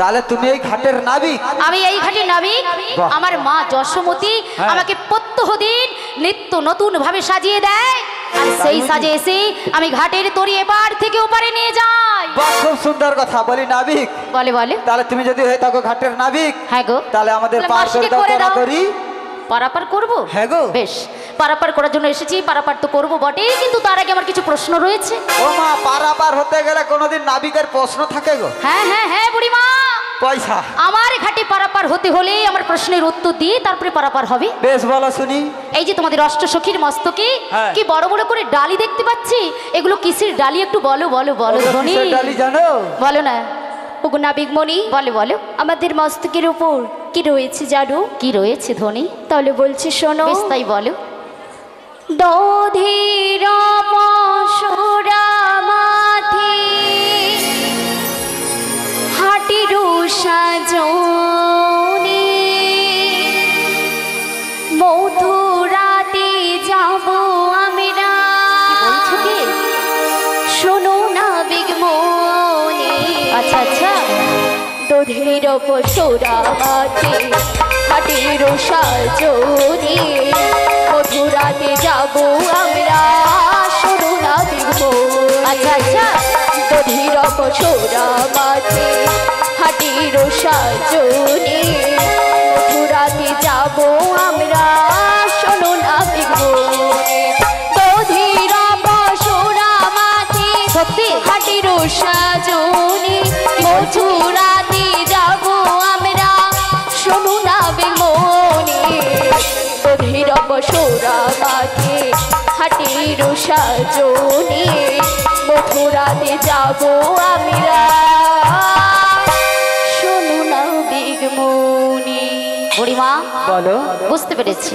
তাহলে তুমি এই ঘাটের নাবিক? আমি এই ঘাটের নাবিক। আমার মা যশোমতী আমাকে প্রত্যহ দিন নিত্য নতুন ভাবে সাজিয়ে দেয়, আর সেই সাজে এসে আমি ঘাটের তরি এপার থেকে ওপারে নিয়ে যাই। বাহ, খুব সুন্দর কথা। বলি নাবিক, বলে বলে তাহলে তুমি যদি হয়ে থাকো ঘাটের নাবিক, হ্যাঁ গো, তাহলে আমাদের পার করে দাও করি। পারাপার করবো? হ্যাঁ গো। বেশ, পারাপার করার জন্য এসেছি। পারাপার তো করবো বটে, কিন্তু তার আগে আমার কিছু প্রশ্ন রয়েছে। ও মা, পারাপার হতে গেলে কোনোদিন নাবিকের প্রশ্ন থাকে গো? হ্যাঁ হ্যাঁ হ্যাঁ বুড়িমা, পয়সা আমার ঘাটে পারাপার হতে হলে আমার প্রশ্নের উত্তর দিয়ে তারপরে পারাপার হবে। বেশ, বলো শুনি। এই যে তোমাদের অষ্টসখীর মস্তকে হ্যাঁ। কি বড় বড় করে ডালি দেখতে পাচ্ছি, এগুলো কিসের ডালি একটু বলো বলো বলো ধনী। ডালি জানো? বলো না। ওগো নাবিকমণি, বলে বলো। আমাদের মস্তকের উপর কি রয়েছে জানো? কি রয়েছে ধনী? তাহলে বলছি শোনো। বেশ, তাই বলো। দধির পশুরা মাথি হাটির সাজনি মধুরাতে যাব আমরা। বলছো কি? শোনো নাবিকমণি। আচ্ছা আচ্ছা। দধির পশুরা মাথি হাটির সাজনি মধুরাতে যাব আমরা। শোনো নাবিকমণি। আচ্ছা আচ্ছা। দধির পশুরা মাথি হাটির সাজনি মধুরাতে যাব আমরা। শোনো নাবিকমণি। দধির পশুরা মাথি সত্যি? হাটির সাজনি মধুরাতে যাব আমরা। শোনো নাবিকমণি। দধির পশুরা মাথি হাটির সাজনি মথুরাতে যাব আমরা। শোনো নাবিকমণি। বুড়িমা, বলো। বুঝতে পেরেছি।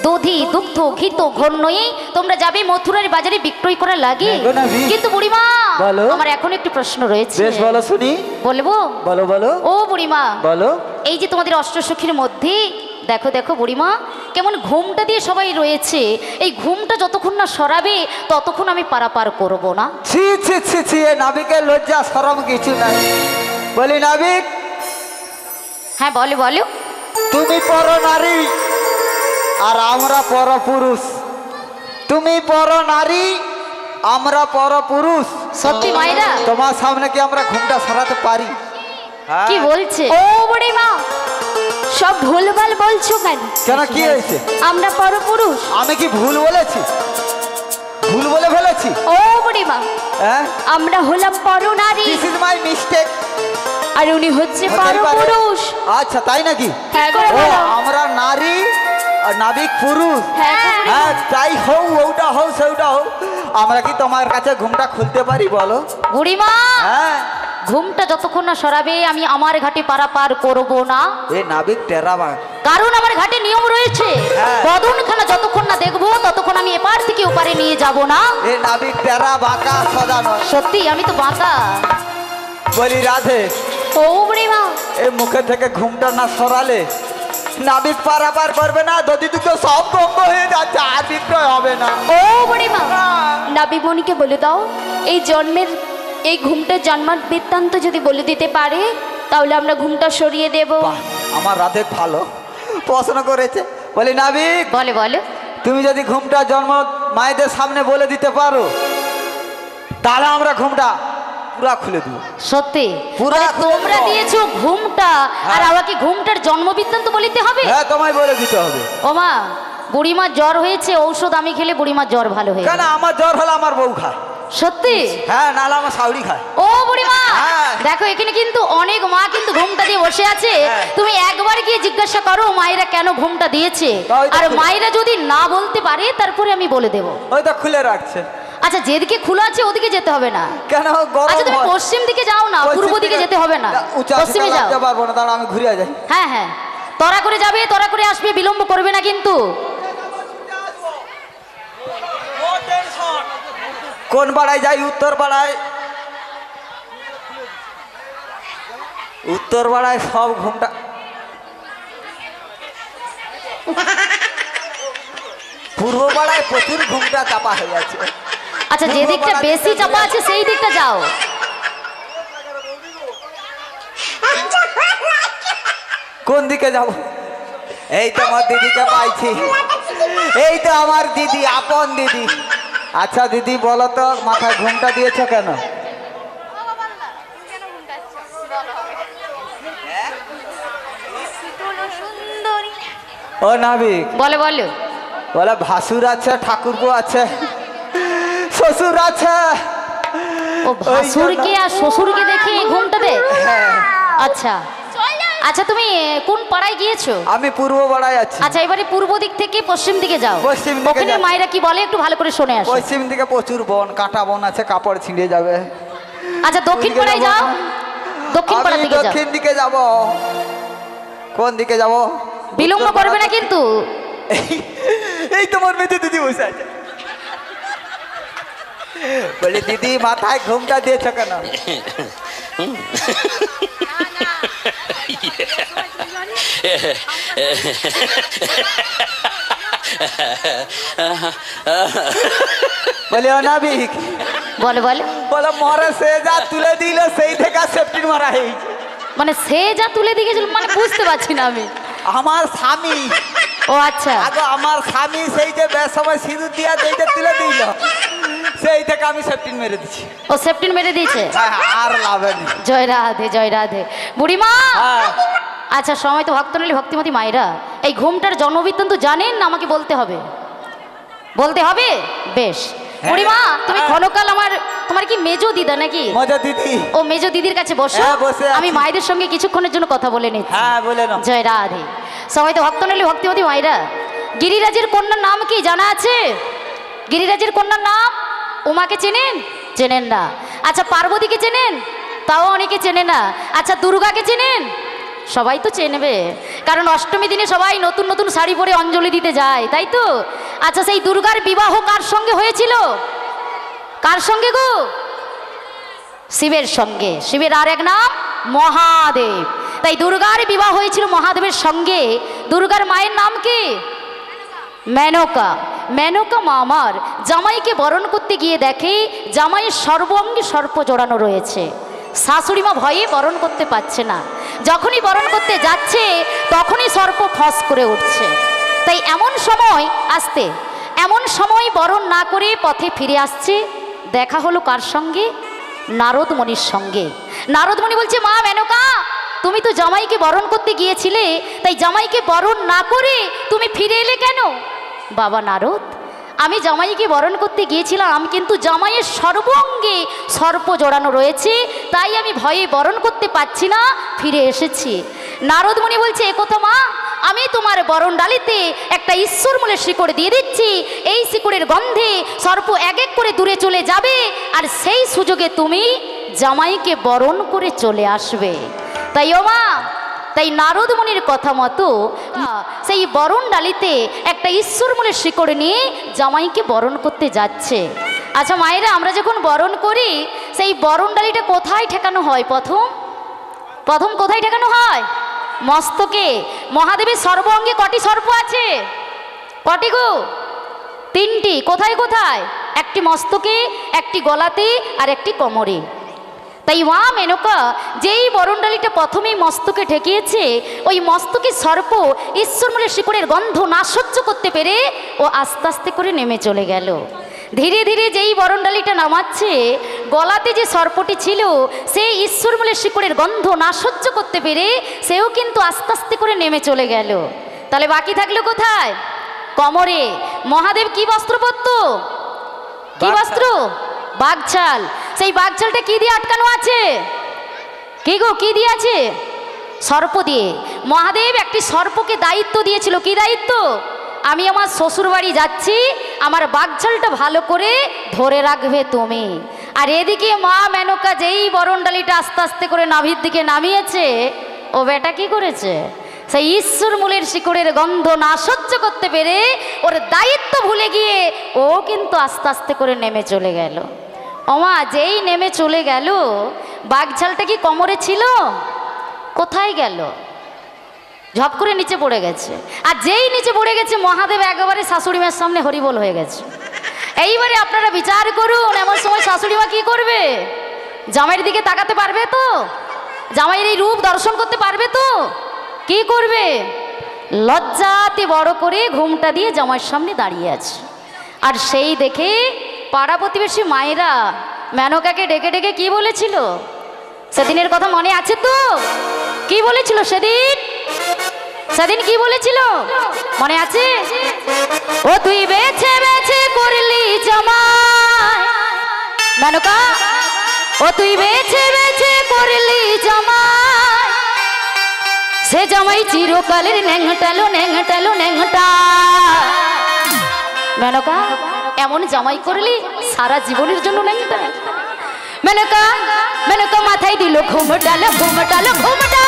দধি দুগ্ধ ঘিত ঘন্যই তোমরা যাবে মথুরার বাজারে বিক্রয় করা লাগে। হ্যাঁ গো নাবি। কিন্তু বুড়িমা, বলো। আমার এখন একটি প্রশ্ন রয়েছে। বেশ, বলো শুনি। বলবো? বলো বলো। ও বুড়িমা, বলো। এই যে তোমাদের অষ্টসখীর মধ্যে দেখো দেখো বুড়িমা, কেমন ঘুমটা দিয়ে সবাই রয়েছে। এই ঘুমটা যতক্ষণ না সরাবে ততক্ষণ আমি পারাপার করব না। ছি ছি ছি ছি, এ নাবিকের লজ্জা শরম কিছু নাই। বলি নাবিক, হ্যাঁ বলো বলো। তুমি পর নারী আর আমরা পর পুরুষ। তুমি পর নারী, আমরা পর পুরুষ। সত্যি মায়েরা? তোমার সামনে কি আমরা ঘুমটা সরাতে পারি? হ্যাঁ। কি বলছে? ও বুড়িমা, সব ভুলভাল বলছো কেন? কেন, কি হয়েছে? আমরা পরপুরুষ। আমি কি ভুল বলেছি? ভুল বলে ফেলেছি? ও বুড়িমা, হ্যাঁ, আমরা হলাম পরনারী দিস ইজ মাই মিস্টেক। আর উনি হচ্ছে হতেই পারে। পরপুরুষ। আচ্ছা, তাই নাকি? হ্যাঁ গো, ও, বলো। আমরা নারী আর নাবিক পুরুষ। হ্যাঁ গো বুড়িমা। হ্যাঁ, তাই হও, ওটা হও, সেটা হও। আমরা কি তোমার কাছে ঘুমটা খুলতে পারি বলো? বুড়িমা, হ্যাঁ। ঘুমটা যতক্ষণ না সরাবে আমি আমার ঘাটে পারাপার করব না। এ নাবিক টেরাবা। কারণ আমার ঘাটে নিয়ম রয়েছে, হ্যাঁ। বদনখানা যতক্ষণ না দেখবো ততক্ষণ আমি এপার থেকে ওপারে নিয়ে যাব না। এ নাবিক টেরা বাঁকা সজানো। সত্যি আমি তো বাঁকা। বলি রাধে, ও বুড়িমা, এই মুখে থেকে ঘুমটা না সরালে নাবিক পারাপার করবে না। যদি দুটো সব বন্ধ হয়ে যাচ্ছে, আর বিক্রয় হবে না। ও বুড়িমা, নাবিকমণিকে বলে দাও এই জন্মের এই ঘুমটার জন্মার বৃত্তান্ত যদি বলে দিতে পারে তাহলে আমরা ঘুমটা সরিয়ে দেব। বাহ, আমার রাধে ভালো প্রশ্ন করেছে। বলি নাবিক, বলে বলে। তুমি যদি ঘুমটা জন্ম মায়েদের সামনে বলে দিতে পারো, তাহলে আমরা ঘুমটা পুরা খুলে দিব। সত্যি? পুরা মানে খুলে তোমরা দেব। দিয়েছো ঘুমটা, আর হ্যাঁ। আমাকে ঘুমটার জন্ম বৃত্তান্ত বলিতে হবে? হ্যাঁ, তোমায় বলে দিতে হবে। ও মা, বুড়িমার জ্বর হয়েছে, ঔষধ আমি খেলে বুড়িমার জ্বর ভালো হয়ে কেন, যাবে। আমার জ্বর হলে আমার বউ খায়। সত্যি? হ্যাঁ, নাহলে আমার শাউরি খায়। ও বুড়িমা, হ্যাঁ। দেখো এখানে কিন্তু অনেক মা কিন্তু ঘুমটা দিয়ে বসে আছে। হ্যাঁ। তুমি একবার গিয়ে জিজ্ঞাসা করো মায়েরা কেন ঘুমটা দিয়েছে, ওই তো আর খুলে- মায়েরা যদি না বলতে পারে তারপরে আমি বলে দেব। ওই তো খুলে রাখছে। আচ্ছা, যেদিকে খোলা আছে ওদিকে যেতে হবে না। কেন, গরম আচ্ছা তুমি হয়। পশ্চিম দিকে যাও না, পশ্চিম পূর্ব দিকে যেতে হবে না, পশ্চিমে যাও। যেতে পারবো না, দাঁড়া আমি ঘুরে যাই। হ্যাঁ হ্যাঁ, তরা করে যাবে, তরা করে আসবে, বিলম্ব করবে না কিন্তু। কোন পাড়ায় যাই? উত্তর পাড়ায়। উত্তর পাড়ায় সব ঘুমটা। পূর্ব পাড়ায় প্রচুর ঘুমটা চাপা হয়ে যাচ্ছে। আচ্ছা, যে দিকটা বেশি চাপা আছে সেই দিকটা যাও। কোন দিকে যাব? এই তো আমার দিদিকে পাইছি, এই তো আমার দিদি, আপন দিদি। আচ্ছা দিদি বলো তো, মাথায় ঘুমটা দিয়েছো কেন? ও নাবিক, বলে বলো। বলে ভাসুর আছে, ঠাকুরপো আছে, শ্বশুর আছে। ও ভাসুরকে আর শ্বশুরকে দেখে এই ঘুমটা দে? হ্যাঁ। আচ্ছা আচ্ছা, তুমি কোন পাড়ায় গিয়েছো? আমি পূর্ব পাড়ায় আছি। আচ্ছা, এবারে পূর্ব দিক থেকে পশ্চিম দিকে যাও। পশ্চিম দিকে ওখানে যাও। মায়েরা কি বলে একটু ভালো করে শুনে আসো। পশ্চিম দিকে প্রচুর বন, কাটা বন আছে, কাপড় ছিঁড়ে যাবে। আচ্ছা, দক্ষিণ ওদিকে পাড়ায় যাবো যাও। না। দক্ষিণ পাড়ার আমি দিকে যাও। দক্ষিণ দিকে যাব। কোন দিকে যাব? বিলম্ব উত্তর করবে না পাড়া। কিন্তু। এই তোমার মেয়ে দিদি বসে আছে। বলি দিদি মাথায় ঘুমটা দিয়েছো কেন? বলি অনাবিক, বলে বলে। বলে মরে সে যা তুলে দিল সেই থেকে সেফটি মারা হয়েছে। মানে সে যা তুলে দিয়ে গেছিল, মানে বুঝতে পারছি না আমি। আমার স্বামী, ও আচ্ছা, আগে আমার স্বামী সেই যে বেসময় সিঁদুর দিয়া যেইটা তুলে দিল, সেই থেকে আমি সেফটি মেরে দিচ্ছি। ও সেফটিন মেরে দিয়েছে। হ্যাঁ, আর লাভে নেই। জয় রাধে, জয় রাধে। বুড়িমা, হ্যাঁ। আচ্ছা সময় তো ভক্ত নিলে ভক্তিমতী মায়েরা এই ঘুমটার জন্মবৃত্তান্ত জানেন না? আমাকে বলতে হবে, বলতে হবে? বেশ। বুড়িমা, তুমি হ্যাঁ। ক্ষণকাল তোমার কি মেজো দিদা নাকি? মজা দিদি। ও মেজো দিদির কাছে বসো। হ্যাঁ, বসে আছি। আমি মায়েদের সঙ্গে কিছুক্ষণের জন্য কথা বলে নিচ্ছি। হ্যাঁ, বলে নাও। জয় রাধে। সবাই তো ভক্ত নিলে ভক্তিমতী মায়েরা, গিরিরাজের কন্যার নাম কি জানা আছে? গিরিরাজের কন্যার নাম? উমাকে চেনেন? চেনেন না। আচ্ছা, পার্বতীকে চেনেন? তাও অনেকে চেনে না। আচ্ছা, দুর্গাকে চেনেন? সবাই তো চেনবে, কারণ অষ্টমী দিনে সবাই নতুন নতুন শাড়ি পরে অঞ্জলি দিতে যায়, তাই তো? আচ্ছা, সেই দুর্গার বিবাহ কার সঙ্গে হয়েছিল? কার সঙ্গে গো? শিবের সঙ্গে। শিবের আর এক নাম মহাদেব। তাই দুর্গার বিবাহ হয়েছিল মহাদেবের সঙ্গে। দুর্গার মায়ের নাম কি? মেনকা। মেনকা মা আমার জামাইকে বরণ করতে গিয়ে দেখে জামাইয়ের সর্বাঙ্গে সর্প জড়ানো রয়েছে। শাশুড়ি মা ভয়ে বরণ করতে পারছে না। যখনই বরণ করতে যাচ্ছে তখনই সর্প ফস করে উঠছে। তাই এমন সময় বরণ না করে পথে ফিরে আসছে। দেখা হলো কার সঙ্গে? নারদ মুনির সঙ্গে। নারদ মুনি বলছে, মা মেনকা, তুমি তো জামাইকে বরণ করতে গিয়েছিলে, তাই জামাইকে বরণ না করে তুমি ফিরে এলে কেন? বাবা নারদ, আমি জামাইকে বরণ করতে গিয়েছিলাম, কিন্তু জামাইয়ের সর্বাঙ্গে সর্প জড়ানো রয়েছে, তাই আমি ভয়ে বরণ করতে পারছি না, ফিরে এসেছি। নারদ মুনি বলছে, একথা মা, আমি তোমার বরণ ডালিতে একটা ঈশ্বর মূলের শিকড় দিয়ে দিচ্ছি। এই শিকড়ের গন্ধে সর্প এক এক করে দূরে চলে যাবে, আর সেই সুযোগে তুমি জামাইকে বরণ করে চলে আসবে। তাই ও মা, তাই নারদ মুনির কথা মতো সেই বরণ ডালিতে একটা ঈশ্বর মূলের শিকড় নিয়ে জামাইকে বরণ করতে যাচ্ছে। আচ্ছা মায়েরা, আমরা যখন বরণ করি সেই বরণ ডালিটা কোথায় ঠেকানো হয়? প্রথম কোথায় ঠেকানো হয়? মস্তকে। মহাদেবের সর্বাঙ্গে কটি সর্প আছে? কটি গো? 3টি। কোথায় কোথায়? একটি মস্তকে, একটি গলাতে, আর একটি কোমরে। তাই মা মেনকা যেই বরণডালিটা প্রথমেই মস্তকে ঠেকিয়েছে, ওই মস্তকে সর্প ঈশ্বরমূলের শিকড়ের গন্ধ না সহ্য করতে পেরে ও আস্তে আস্তে করে নেমে চলে গেল। ধীরে ধীরে যেই বরণডালিটা নামাচ্ছে, গলাতে যে সর্পটি ছিল সেই ঈশ্বরমূলের শিকড়ের গন্ধ না সহ্য করতে পেরে সেও কিন্তু আস্তে আস্তে করে নেমে চলে গেল। তাহলে বাকি থাকলো কোথায়? কোমরে। মহাদেব কি বস্ত্র পরত? কি বস্ত্র? বাঘছাল। সেই বাঘছালটা কি দিয়ে আটকানো আছে? কি গো, কি দিয়ে আছে? সর্প দিয়ে। মহাদেব একটি সর্পকে দায়িত্ব দিয়েছিল। কি দায়িত্ব? আমি আমার শ্বশুর বাড়ি যাচ্ছি, আমার বাঘছালটা ভালো করে ধরে রাখবে তুমি। আর এদিকে মা মেনকা যেই বরণডালিটা আস্তে আস্তে করে নাভির দিকে নামিয়েছে, ও বেটা কি করেছে? সেই ঈশ্বর মূলের শিকড়ের গন্ধ না সহ্য করতে পেরে ওর দায়িত্ব ভুলে গিয়ে ও কিন্তু আস্তে আস্তে করে নেমে চলে গেল। ওমা, যেই নেমে চলে গেল, বাঘঝালটা কি কোমরে ছিল? কোথায় গেল? ঝপ করে নিচে পড়ে গেছে। আর যেই নিচে পড়ে গেছে, মহাদেব একেবারে শাশুড়ি মায়ের সামনে হরিবোল হয়ে গেছে। এইবারে আপনারা বিচার করুন, এমন সময় শাশুড়ি মা কি করবে? জামাইয়ের দিকে তাকাতে পারবে তো? জামাইয়ের এই রূপ দর্শন করতে পারবে তো? কি করবে? লজ্জাতে বড় করে ঘুমটা দিয়ে জামাইয়ের সামনে দাঁড়িয়ে আছে। আর সেই দেখে পাড়া প্রতিবেশী মায়েরা মেনকাকে ডেকে ডেকে কি বলেছিল সেদিনের কথা মনে আছে তো? কি বলেছিল সেদিন? সেদিন কি বলেছিল মনে আছে? ও তুই বেছে বেছে করলি জামাই মেনকা, ও তুই বেছে বেছে করলি জামাই, সে জামাই চিরকালের ন্যাংটালো ন্যাংটালো ন্যাংটা। মেনকা এমন জামাই করলি সারা জীবনের জন্য ন্যাংটা। মেনকা মেনকা মাথায় দিল ঘুমটালো ঘুমটালো ঘুমটা।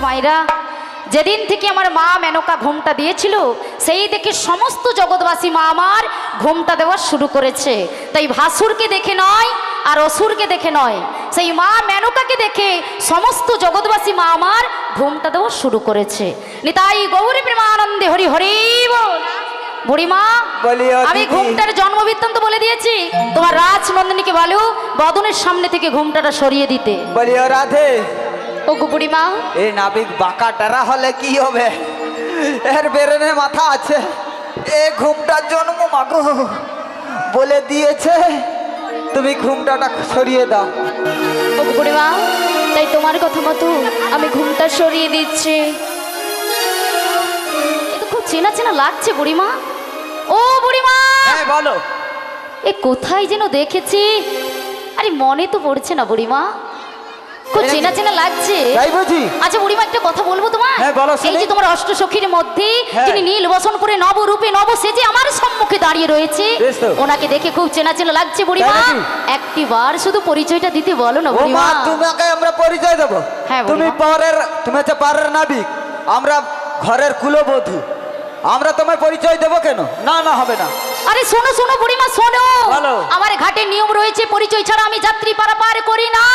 মায়েরা যেদিন থেকে আমার মা মেনকা ঘুমটা দিয়েছিল সেই থেকে সমস্ত জগৎবাসী মা আমার ঘুমটা দেওয়া শুরু করেছে। তাই ভাসুরকে দেখে নয় আর অসুরকে দেখে নয়, সেই মা মেনকাকে দেখে সমস্ত জগৎবাসী মা আমার ঘুমটা দেওয়া শুরু করেছে। নিতাই গৌরী প্রেমানন্দে হরি হরি বল। বুড়িমা আমি ঘুমটার জন্ম বৃত্তান্ত বলে দিয়েছি, তোমার রাজনন্দিনীকে বলো বদনের সামনে থেকে ঘুমটাটা সরিয়ে দিতে। বলিও রাধে। ও গো বুড়িমা, এই নাবিক বাঁকা টেরা হলে কি হবে? এর বেরেনে মাথা আছে, এ ঘুমটার জন্ম মাগো বলে দিয়েছে, তুমি ঘুমটাটা সরিয়ে দাও। ও গো বুড়িমা, তাই তোমার কথা মতো আমি ঘুমটা সরিয়ে দিচ্ছি। এ তো খুব চেনা চেনা লাগছে বুড়িমা। ও বুড়িমা, হ্যাঁ বলো। এ কোথায় যেন দেখেছি, আরে মনে তো পড়ছে না বুড়িমা, খুব চেনা চেনা লাগছে। তাই বুঝি? আচ্ছা বুড়িমা একটা কথা বলবো তোমার? হ্যাঁ বলো। এই যে তোমার অষ্টসখীর মধ্যে যিনি নীল বসন করে নবরূপে নব সেজে আমার সম্মুখে দাঁড়িয়ে রয়েছে, ওনাকে দেখে খুব চেনা চেনা লাগছে বুড়িমা। একটিবার শুধু পরিচয়টা দিতে বলো না বুড়িমা। তোমাকে আমরা পরিচয় দেবো। হ্যাঁ তুমি হচ্ছে পারের নাবিক, আমরা ঘরের কুলবধূ, আমরা তোমায় পরিচয় দেবো কেন? না না হবে না। আরে শোনো শোনো বুড়িমা শোনো, বলো। আমার ঘাটে নিয়ম রয়েছে, পরিচয় ছাড়া আমি যাত্রী পারাপার করি না।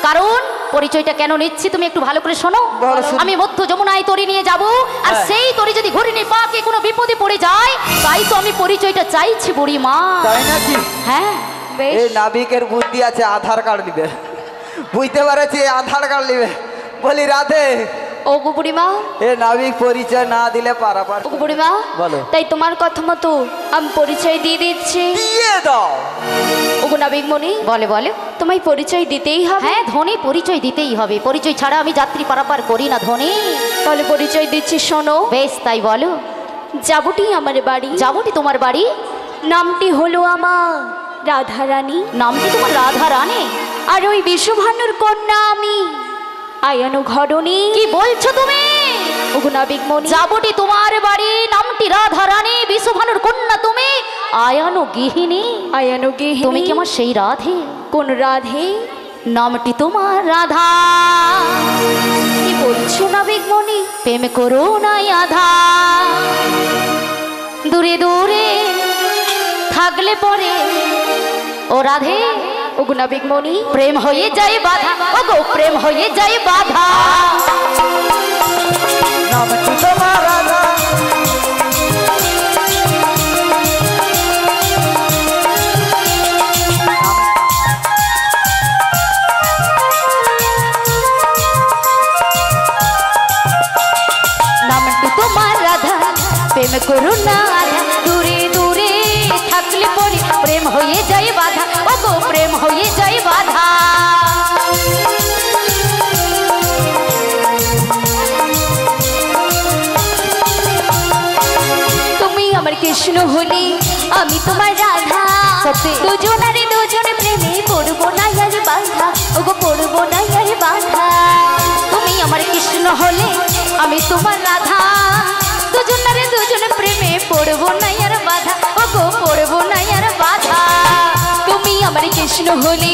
কারণ পরিচয়টা কেন নিচ্ছি তুমি একটু ভালো করে শোনো। আমি মধ্য যমুনায় তরি নিয়ে যাব, আর সেই তরি যদি ঘূর্ণি পাকে কোনো বিপদে পড়ে যায়, তাই তো আমি পরিচয়টা চাইছি বুড়িমা। তাই নাকি? হ্যাঁ এই নাবিকের বুদ্ধি আছে, আধার কার্ড নিবে, বুঝতে পারছি আধার কার্ড নিবে। বলি রাধে। ও গো বুড়িমা, এ নাবিক পরিচয় না দিলে পারাপার। ও গো বুড়িমা, বলো। তাই তোমার কথা মতো আমি পরিচয় দিয়ে দিচ্ছি। দিয়ে দাও। ও গো নাবিক মণি, বলে বলে তোমায় পরিচয় দিতেই হবে। হ্যাঁ ধনী পরিচয় দিতেই হবে, পরিচয় ছাড়া আমি যাত্রী পারাপার করি না ধনী। তাহলে পরিচয় দিচ্ছি শোনো। বেশ তাই বলো। যাবটি আমার বাড়ি। যাবটি তোমার বাড়ি? নামটি হলো আমার রাধারানী। নামটি তোমার রাধা রানী? আর ওই বিশ্বভানুর কন্যা আমি আয়ানো ঘরণী। কি বলছো তুমি? ওগো নাবিক মণি, যাবটি তোমার বাড়ি, নামটি রাধা রানী, বিশ্বভানুর কন্যা তুমি আয়ানো গৃহিণী। আয়ানো গৃহিণী। তুমি কি আমার সেই রাধে? কোন রাধে? নামটি তোমার রাধা। কি বলছো নাবিক মণি? প্রেম করো নাই আধা, দূরে দূরে থাকলে পরে ও রাধে। ওগো নাবিক মণি, প্রেম হয়ে যায় বাধা, ওগো প্রেম হয়ে যায় বাধা। প্রেম করো না আধা দূরে দূরে থাকলে পরে প্রেম হয়ে যায় বাধা ও গো প্রেম হয়ে যায় বাধা তুমি আমার কৃষ্ণ হলে আমি তোমার রাধা সত্যি। দুজনারে দুজনে প্রেমে পড়বো না আর বাধা ওগো পড়বো না আর বাধা তুমি আমার কৃষ্ণ হলে আমি তোমার রাধা দুজনারে দুজনে প্রেমে পড়বো না আর বাধা ও গো পড়বো না আর বাধা তুমি আমার কৃষ্ণ হলে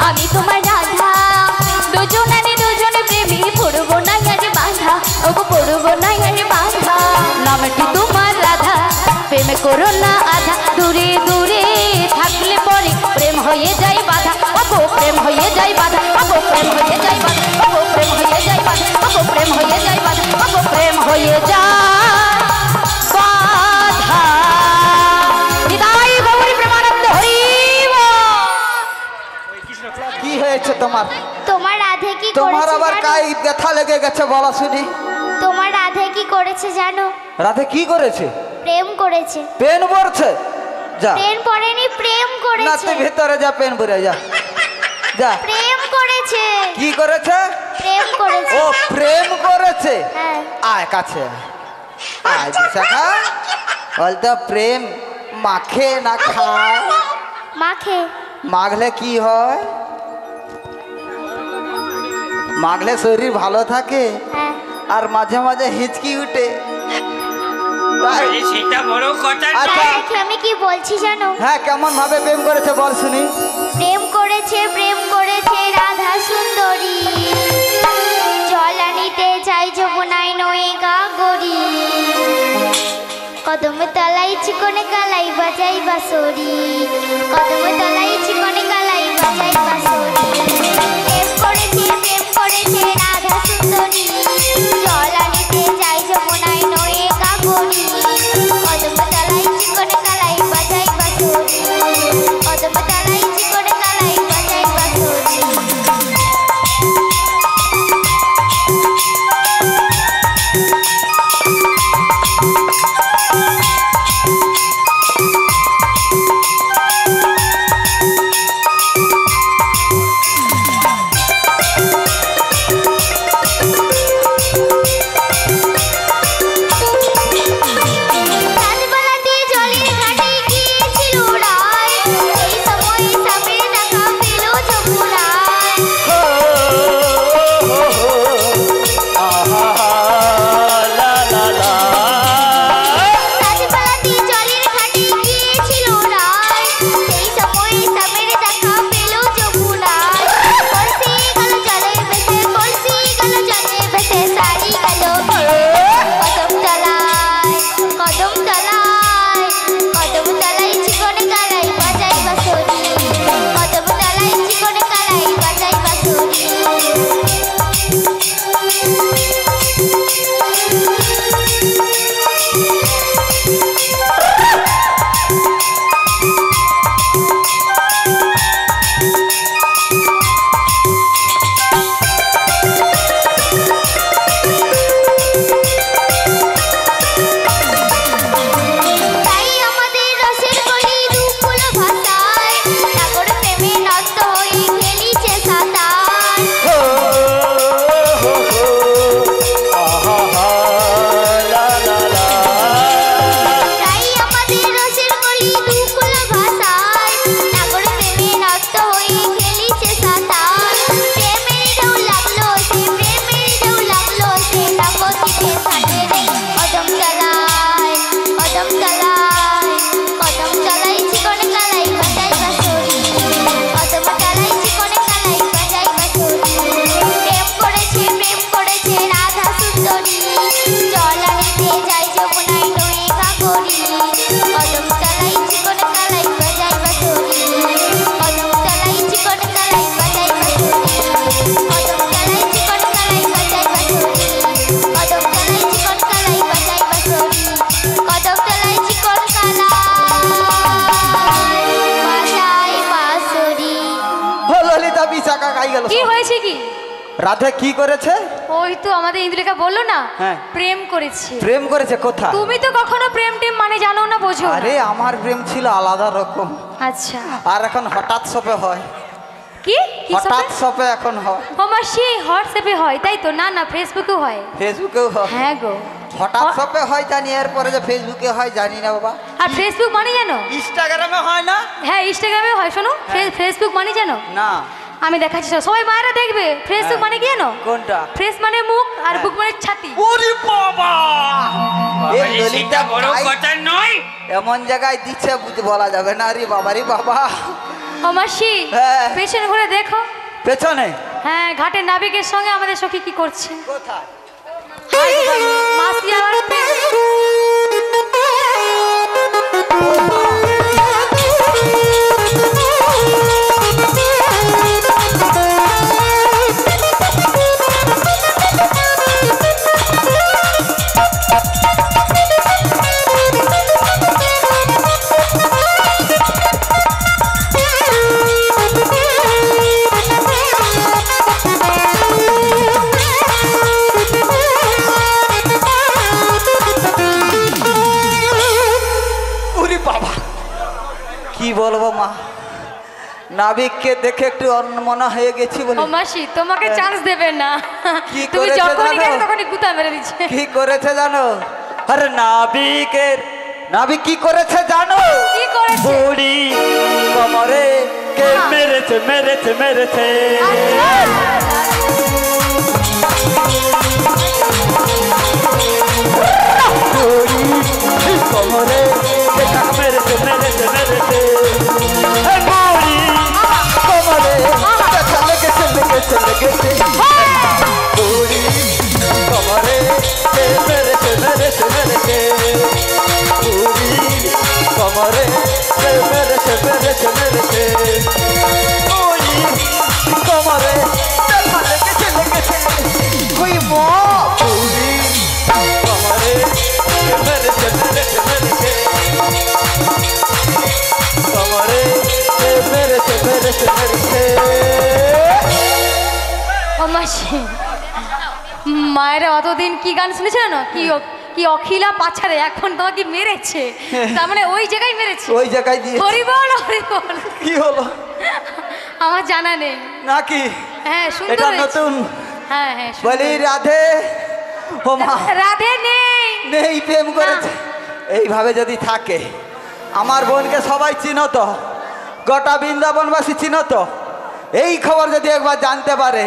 আমি তোমার রাধা দুজনারে দুজনে প্রেমে পড়বো না আর বাধা ওগো পড়বো না আর বাধা নামটি তোমার রাধা প্রেম করো না আধা দূরে দূরে থাকলে পরে প্রেম হয়ে যায় বাধা ও গো প্রেম হয়ে যায় বাধা ও গো প্রেম হয়ে যায় বাধা ও গো প্রেম হয়ে যায় বাধা ও গো প্রেম হয়ে যায় বাধা ও গো প্রেম হয়ে যায় বাধা বিদায় গৌরী প্রেমানন্দ হরি কি হয়েছে তোমার? তোমার রাধে কি তোমার করেছে আবার জানো? কাই ব্যথা লেগে গেছে বলা শুনি। তোমার রাধে কি করেছে জানো? রাধে কি করেছে? প্রেম করেছে। পেন পড়ছে? যা পেন পড়েনি, প্রেম না করেছে। তুই ভিতরে যা, পেন পরে যা যা। প্রেম করেছে। কি করেছে? প্রেম করেছে। ও প্রেম করেছে। হ্যাঁ। আয় কাছে আয় বিশাখা, বলতো প্রেম মাখে না খায়? মাখে। মাখলে কি হয়? মাখলে শরীর ভালো থাকে হ্যাঁ। আর মাঝে মাঝে হিচকি উঠে। তাই? সেটা বড় কথা না। আচ্ছা দেখে আমি কি বলছি জানো? হ্যাঁ, কেমন ভাবে প্রেম করেছে বল শুনি। প্রেম করেছে রাধা সুন্দরী, জল আনিতে চাই যমুনায় নয়ে গাগরি, কদম তলাই চিকনে কালাই বাজাই বাঁশরি, কদম তলাই চিকনে কালাই বাজাই বাঁশরি। প্রেম করেছে রাধা সুন্দরী, জল আনিতে চাই যমুনায় নয়ে গাগরি, কদম তলাই চিকনে কালাই বাজাই বাঁশরি, কদম তলাই চিকনে কালাই বাজাই বাঁশরি। রাধে কি করেছে? ওই তো আমাদের ইন্দুলেখা বললো না, হ্যাঁ। প্রেম করেছে। প্রেম করেছে কোথায়? তুমি তো কখনো প্রেম টেম মানে জানো না, বোঝো না। আরে আমার প্রেম ছিল আলাদা রকম, আচ্ছা, আর এখন হঠাৎ সপে হয়। কি কি হঠাৎ সপে এখন হয়। ও মাসি হোয়াটসঅ্যাপে হয় তাই তো? না না, ফেসবুকেও হয়। ফেসবুকেও হয়। হ্যাঁ গো, হঠাৎ সপে হয় জানি, এরপরে যে ফেসবুকে হয় জানি না বাবা। আর ফেসবুক মানে জানো? ইনস্টাগ্রামে হয় না? হ্যাঁ, ইনস্টাগ্রামে হয়। শোনো, ফেসবুক মানে জানো? না। আমি দেখাচ্ছি, সবাই মায়েরা দেখবে। ফেসবুক মানে কি জানো? কোনটা? ফেস মানে মুখ, আর বুক মানে ছাতি। ওরে বাবা, এই ললিতা বড় ভাই কথা নয়। এমন জায়গায় দিচ্ছে বুঝতে বলা যাবে না। রে বাবা রে বাবা। ও মাসি, হ্যাঁ। পেছনে ঘুরে দেখো। পেছনে? হ্যাঁ, ঘাটের নাবিকের সঙ্গে আমাদের সখী কি করছে। কোথায়? হাই গো ভাই, মাসি আবার ওরে বাবা, কি বলবো মা, নাবিককে দেখে একটু অন্যমনা হয়ে গেছি বলে। ও মাসি, তোমাকে চান্স দেবে না। কি তুমি করেছে যখনই জানো? গেলে তখনই গুতা মেরে দিচ্ছে। কি করেছে জানো? আরে নাবিক কি করেছে জানো? কি করেছে? বুড়ি কোমরে কে মেরেছে মেরেছে মেরেছে। বুড়ি কোমরে কে কাক মেরেছে মেরেছে মেরেছে। এ বুড়ি কোমরে ব্যথা লেগেছে লেগেছে লেগেছে। বুড়ি কোমরে কে মেরেছে মেরেছে মেরেছে। বুড়ি কোমরে কে মেরেছে মেরেছে মেরেছে। বুড়ি কোমরে ব্যথা লেগেছে লেগেছে লেগেছে। ওই মা, বুড়ি কোমরে কে মেরেছে মেরেছে মেরেছে। কোমরে কে মেরেছে মেরেছে মেরেছে। ও মাসি, মায়েরা অতদিন কি গান শুনেছিল না? কি অখিলা পাছারে এখন তোমাকে মেরেছে, তার মানে ওই জায়গায় মেরেছে। ওই জায়গায় দিয়ে হরি বল হরি বল। কি হলো আমার জানা নেই। নাকি? হ্যাঁ, সুন্দর এটা হয়েছে। নতুন। হ্যাঁ হ্যাঁ, সুন্দর বলি হয়েছে। রাধে ও মা রাধে নেই। নেই, প্রেম করেছে। এইভাবে যদি থাকে, আমার বোনকে সবাই চিনো তো, গোটা বৃন্দাবনবাসী চিনো তো। এই খবর যদি একবার জানতে পারে,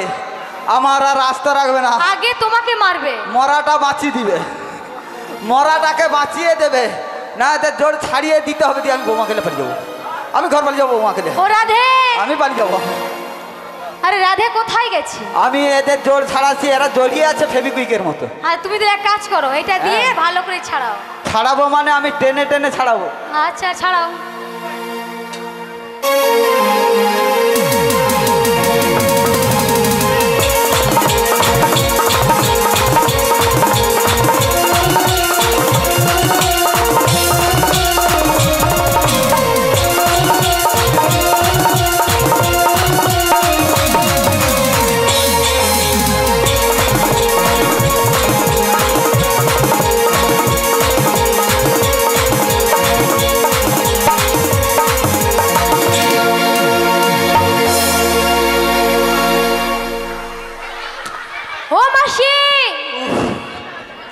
আমার আর রাস্তা রাখবে না। আগে তোমাকে মারবে। মরাটা বাঁচিয়ে দিবে, মরাটাকে বাঁচিয়ে দেবে। না এদের জোর ছাড়িয়ে দিতে হবে। দিয়ে আমি বৌমা খেলে পালিয়ে যাবো। আমি ঘর পালিয়ে যাবো বৌমা খেলে। ও রাধে, আমি পালিয়ে যাবো। আরে রাধে কোথায় গেছে? আমি এদের জোর ছাড়াচ্ছি, এরা জড়িয়ে আছে ফেবিকুইকের মতো। আর তুমি তো এক কাজ করো, এটা দিয়ে হ্যাঁ। ভালো করে ছাড়াও। ছাড়াবো মানে আমি টেনে টেনে ছাড়াবো। আচ্ছা, ছাড়াও। ও মাসি,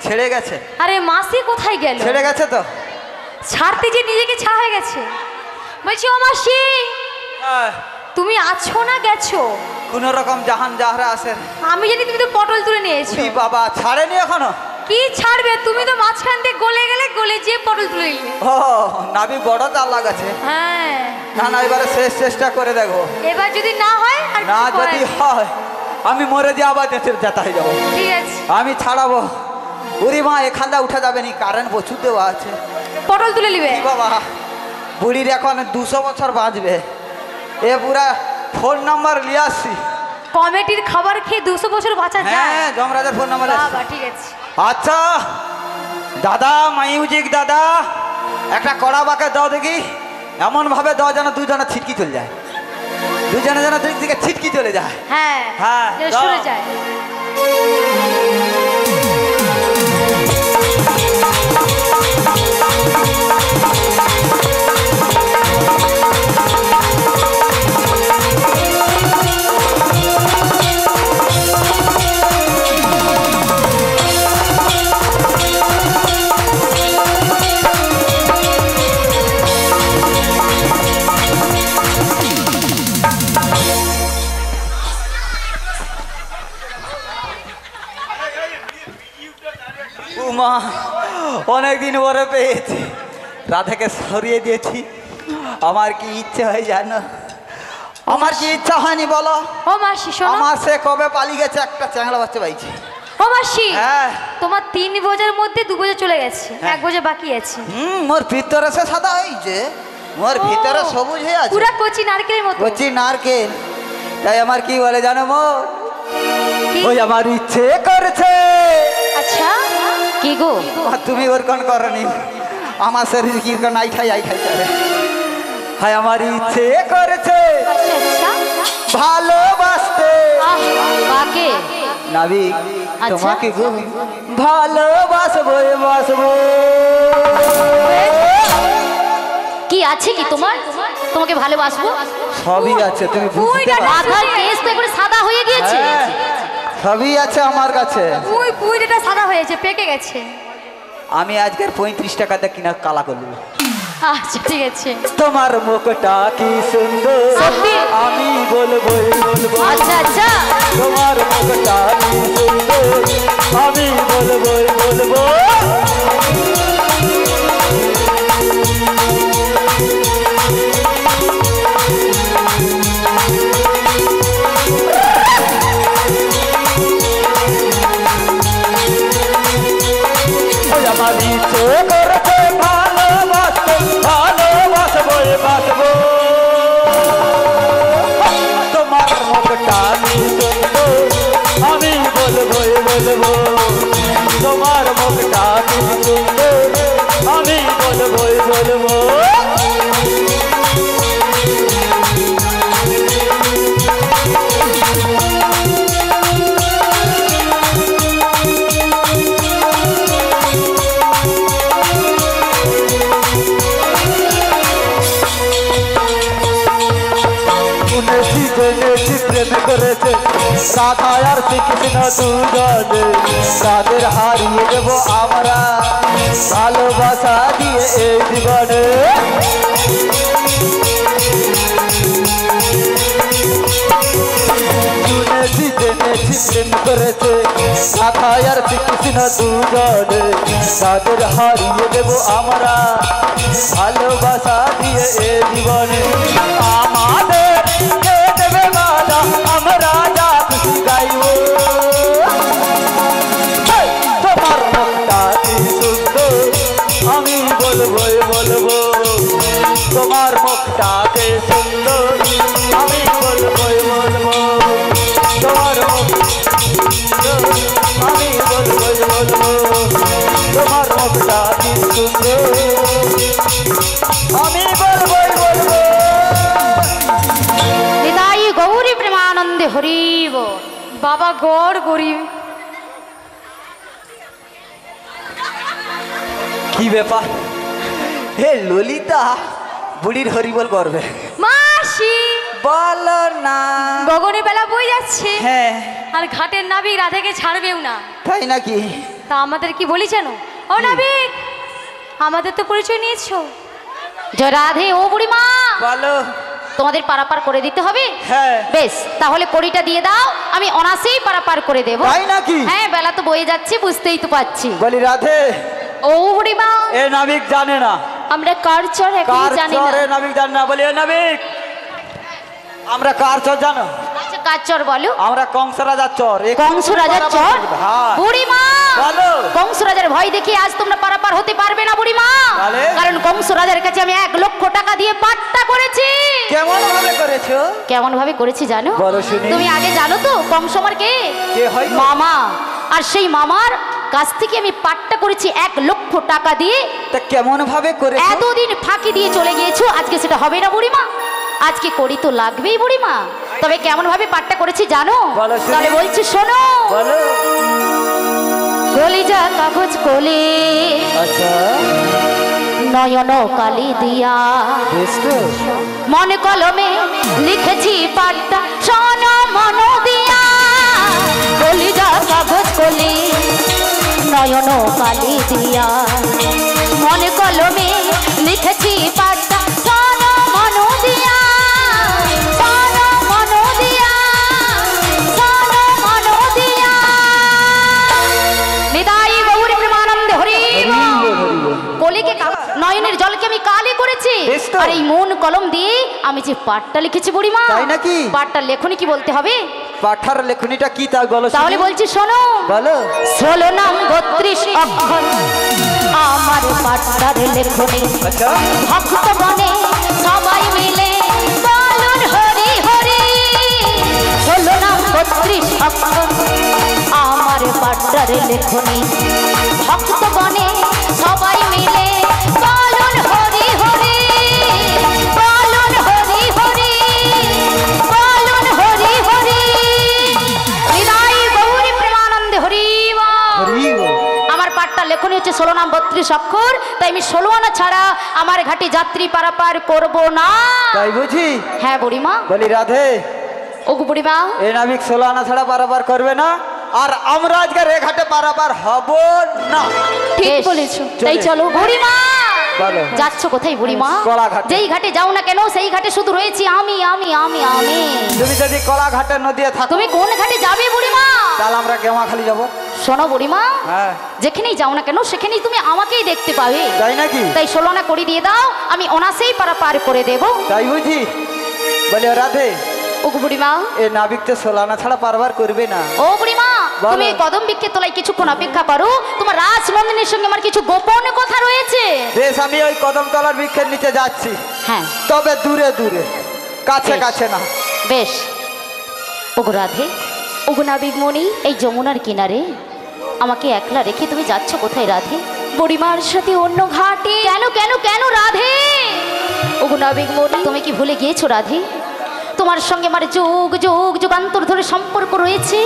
ছেড়ে গেছে। আরে মাসি কোথায় গেল? ছেড়ে গেছে তো। ছাড়তে যে নিজেকে ছা হয়ে গেছে। বলছি ও মাসি, তুমি আছো না গেছো? কোন রকম জাহান জাহরা আছে। আমি জানি তুমি তো পটল তুলে নিয়েছো। কি বাবা, ছাড়েনি এখনো? কি ছাড়বে, তুমি তো মাঝখান দিয়ে গলে গেলে, গলে যে পটল তুলে নিলে। ও নাবি বড় তার লাগাছে। হ্যাঁ, না না, এবারে শেষ চেষ্টা করে দেখো। এবার যদি না হয় আর না কিছু করার যদি নেই। হয়, আমি মরে দিয়ে আবার দেশের যেতে হয়ে যাবো। ঠিক আছে, আমি ছাড়াবো। উরি মা, এখানটা উঠা যাবে নি, কারেন্ট প্রচুর দেওয়া আছে। পটল তুলে নিবে। কি বাবা, বুড়ির এখন 200 বছর বাঁচবে। এ পুরা ফোন নাম্বার নিয়ে আসছি। কমিটির খাবার খেয়ে 200 বছর বাঁচা যায়? হ্যাঁ, যমরাজের ফোন নাম্বার। বাবা, ঠিক আছে। আচ্ছা দাদা, মিউজিক দাদা, একটা কড়া বাঁকে দাও দেখি। এমন ভাবে দাও যেন দুজনে ছিটকি চলে যায়। দুজনে যেন দুই দিকে ছিটকি চলে যায়। হ্যাঁ হ্যাঁ, যেন দাও। সরে যায়। উমা অনেকদিন পরে পেয়েছি, রাধাকে সরিয়ে দিয়েছি। আমার কি ইচ্ছে হয় জানো? আমার কি ইচ্ছা হয়নি বলো? ও মাসি শোনো, আমার সে কবে পালিয়ে গেছে একটা চ্যাংড়া বাচ্চা পাইছে। ও মাসি হ্যাঁ। তোমার 3 বোঝার মধ্যে 2 বোঝা চলে গেছে, হ্যাঁ। 1 বোঝা বাকি আছে। মোর ভিতরে সে সাদা হয়েছে, মোর ভিতরে সবুজ হয়ে আছে, পুরা কচি নারকেলের মতো। কচি নারকেল। তাই আমার কি বলে জানো মোর? কি? ওই আমার ইচ্ছে করেছে। আচ্ছা কি গো? আর তুমি ওর কোন করনি, আমার শরীর কি নাই খাই আই খাই করে। হায় আমার ইচ্ছে করেছে আচ্ছা আচ্ছা ভালোবাসতে। আহ, কাকে? নাবিক আচ্ছা। তোমাকে গো ভালোবাসবো বাসবো। কি আছে কি তোমার? তোমাকে ভালোবাসবো? সবই আছে, তুমি বুঝতে পুইটা পারছো? রাধার কেস তো একবারে সাদা হয়ে গিয়েছে। হ্যাঁ, সবই আছে আমার কাছে। পুইটা সাদা হয়েছে, পেকে গেছে। আমি আজকের 35 টাকাতে কিনা কালা করব। আচ্ছা ঠিক আছে। তোমার মুখটা কি সুন্দর, সত্যি? আমি বলবো বলবো। আচ্ছা আচ্ছা, তোমার মুখটা কি সুন্দর, আমি বলবো বলবো। ওই আমার ইচ্ছে করেছে ভালোবাসতে, ভালোবাসবো বাসবো। তোমার মুখটা কি সুন্দর, আমি বলবো বলবো। তোমার মুখটা কি সুন্দর, আমি বলবো বলবো। শুনেছি জেনেছি প্রেম করেছে রাধা আর শ্রীকৃষ্ণ দুজনে, তাদের হারিয়ে দেব আমরা ভালোবাসা দিয়ে এই জীবনে। শুনেছি জেনেছি প্রেম করেছে রাধা আর শ্রীকৃষ্ণ দুজনে, তাদের হারিয়ে দেব আমরা ভালোবাসা দিয়ে এ জীবনে। আমাদের কে দেবে বাধা, আমরা যা খুশি গাইব। তোমার মুখটা কি সুন্দর, আমি বলবো বলবো। তোমার মুখটা কি সুন্দর, আমি বলবো বলবো। তোমার মুখ আমি বলবো বলবো। তোমার মুখটা কি সুন্দর, আমি বলবো বলবো। নিতাই গৌরী প্রেমানন্দে হরিব। বাবা গড় গরিব। কি ব্যাপার? হে ললিতা বুড়ির হরিবল করবে? মাসি বলো না। গগনে বেলা বই যাচ্ছে, হ্যাঁ আর ঘাটের নাবিক রাধাকে ছাড়বেও না। তাই নাকি? তা আমাদের কি বলি জানো? ও নাবিক, আমাদের তো পরিচয় নিয়েছো। জয় রাধে। ও বুড়িমা, বলো। তোমাদের পারাপার করে দিতে হবে? হ্যাঁ। বেশ, তাহলে কড়িটা দিয়ে দাও, আমি অনাসেই পারাপার করে দেবো। তাই নাকি? হ্যাঁ, বেলা তো বয়ে যাচ্ছে, বুঝতেই তো পাচ্ছি। বলি রাধে, ও বুড়িমা, এ নাবিক জানে না। আমরা কার চর এখনো কার জানি চর না। এ নাবিক জানে না। বলি এ নাবিক, আমরা কার চর জানো? আচ্ছা, কার চর বলো। আমরা কংস রাজার চর। কংস রাজার চর? হ্যাঁ। বুড়িমা, বলো। কংস রাজার ভয় দেখিয়ে আজ তোমরা পারাপার হতে পারবে না বুড়িমা। তাহলে? কারণ কংস রাজার কাছে আমি 1 লক্ষ টাকা দিয়ে পাট্টা করেছি। কেমন ভাবে করেছো? কেমন ভাবে করেছি জানো? বলো শুনি। তুমি আগে জানো তো কংস আমার কে? কে হয় গো? মামা। আর সেই মামার কাছ থেকে আমি পাট্টা করেছি 1 লক্ষ টাকা দিয়ে। তা কেমন ভাবে করেছো? এতদিন ফাঁকি দিয়ে চলে গিয়েছো, আজকে সেটা হবে না বুড়িমা। আজকে করি তো লাগবেই বুড়িমা। তবে কেমন ভাবে পাঠটা করেছি জানো? বলো শুনি। তাহলে বলছি শোনো। বলো। কলিজা কাগজ কোলে আচ্ছা, নয়ন কালি দিয়া বেশ তো। মন কলমে লিখেছি পাঠটা শোনো মন দিয়া। কলিজা কাগজ কোলে নয়ন কালি দিয়া মন কলমে লিখেছি পাঠটা শোনো মন দিয়া। শোনো মন দিয়া, শোনো মন দিয়া। নিতাই গৌরী প্রেমানন্দে হরি বল। কলিকে নয়নের জলকে আমি কালি করেছি, বেশ তো। আর এই মন কলম দিয়ে আমি যে পাঠটা লিখেছি বুড়িমা। তাই নাকি? পাঠটা লেখনি কি বলতে হবে? পাঠার লেখনীটা কি তা বলো শুনি। তাহলে বলছি শোনো। বলো। 16 নাম 32 অক্ষর আমার পাঠটার লেখনী। আচ্ছা, ভক্ত বনে সবাই মিলে বলুন হরি হরি। 16 নাম 32 অক্ষর আমার পাঠটার লেখনী। ভক্ত বনে সবাই মিলে বলুন হরি হরি। বলুন হরি হরি, বলুন হরি হরি। হৃদয় গৌরী প্রেমানন্দে হরি বল। হরি বল। আমার পাঠটা লেখনী হচ্ছে 16 নাম 32 অক্ষর। তাই আমি 16 আনা ছাড়া আমার ঘাটে যাত্রী পারাপার করব না। তাই বুঝি? হ্যাঁ বুড়িমা। বলি রাধে, ওগো বুড়িমা, এই নাবিক 16 আনা ছাড়া পারাপার করবে না, আর আমরা আজকে রে ঘাটে পারাপার হব না। ঠিক বেশ, বলেছো। তাই চলো বুড়িমা। বলো। যাচ্ছ কোথায় বুড়িমা? কলাঘাটে। যেই ঘাটে যাও না কেন সেই ঘাটে শুধু রয়েছি আমি আমি আমি আমি। তুমি যদি কলাঘাটে নদীতে থাকো, তুমি কোন ঘাটে যাবে বুড়িমা? তাহলে আমরা গেমাখালি যাব। শোনো বুড়িমা, হ্যাঁ, যেখানেই যাও না কেন সেখানেই তুমি আমাকেই দেখতে পাবে। তাই নাকি? তাই 16 আনা করে দিয়ে দাও, আমি অনাসেই পারাপার করে দেব। তাই বুঝি? বলি রাধে, ওগো বুড়িমা, এই নাবিক তো 16 আনা ছাড়া পারাপার করবে না। ও বুড়িমা, বলো। তুমি কদম বৃক্ষের তলায় কিছুক্ষণ অপেক্ষা করো। তোমার রাজনন্দিনীর সঙ্গে আমার কিছু গোপন কথা রয়েছে। বেশ, আমি ওই কদমতলার বৃক্ষের নিচে যাচ্ছি, হ্যাঁ তবে দূরে দূরে, কাছে বেশ। কাছে না। বেশ। ওগো রাধে, ওগো নাবিকমণি, এই যমুনার কিনারে আমাকে একলা রেখে তুমি যাচ্ছ কোথায় রাধে? বুড়িমার সাথে অন্য ঘাটে। কেন কেন কেন রাধে? ওগো নাবিকমণি, তুমি কি ভুলে গিয়েছো রাধে? তোমার সঙ্গে আমার যুগ যুগ যুগান্তর ধরে সম্পর্ক রয়েছে।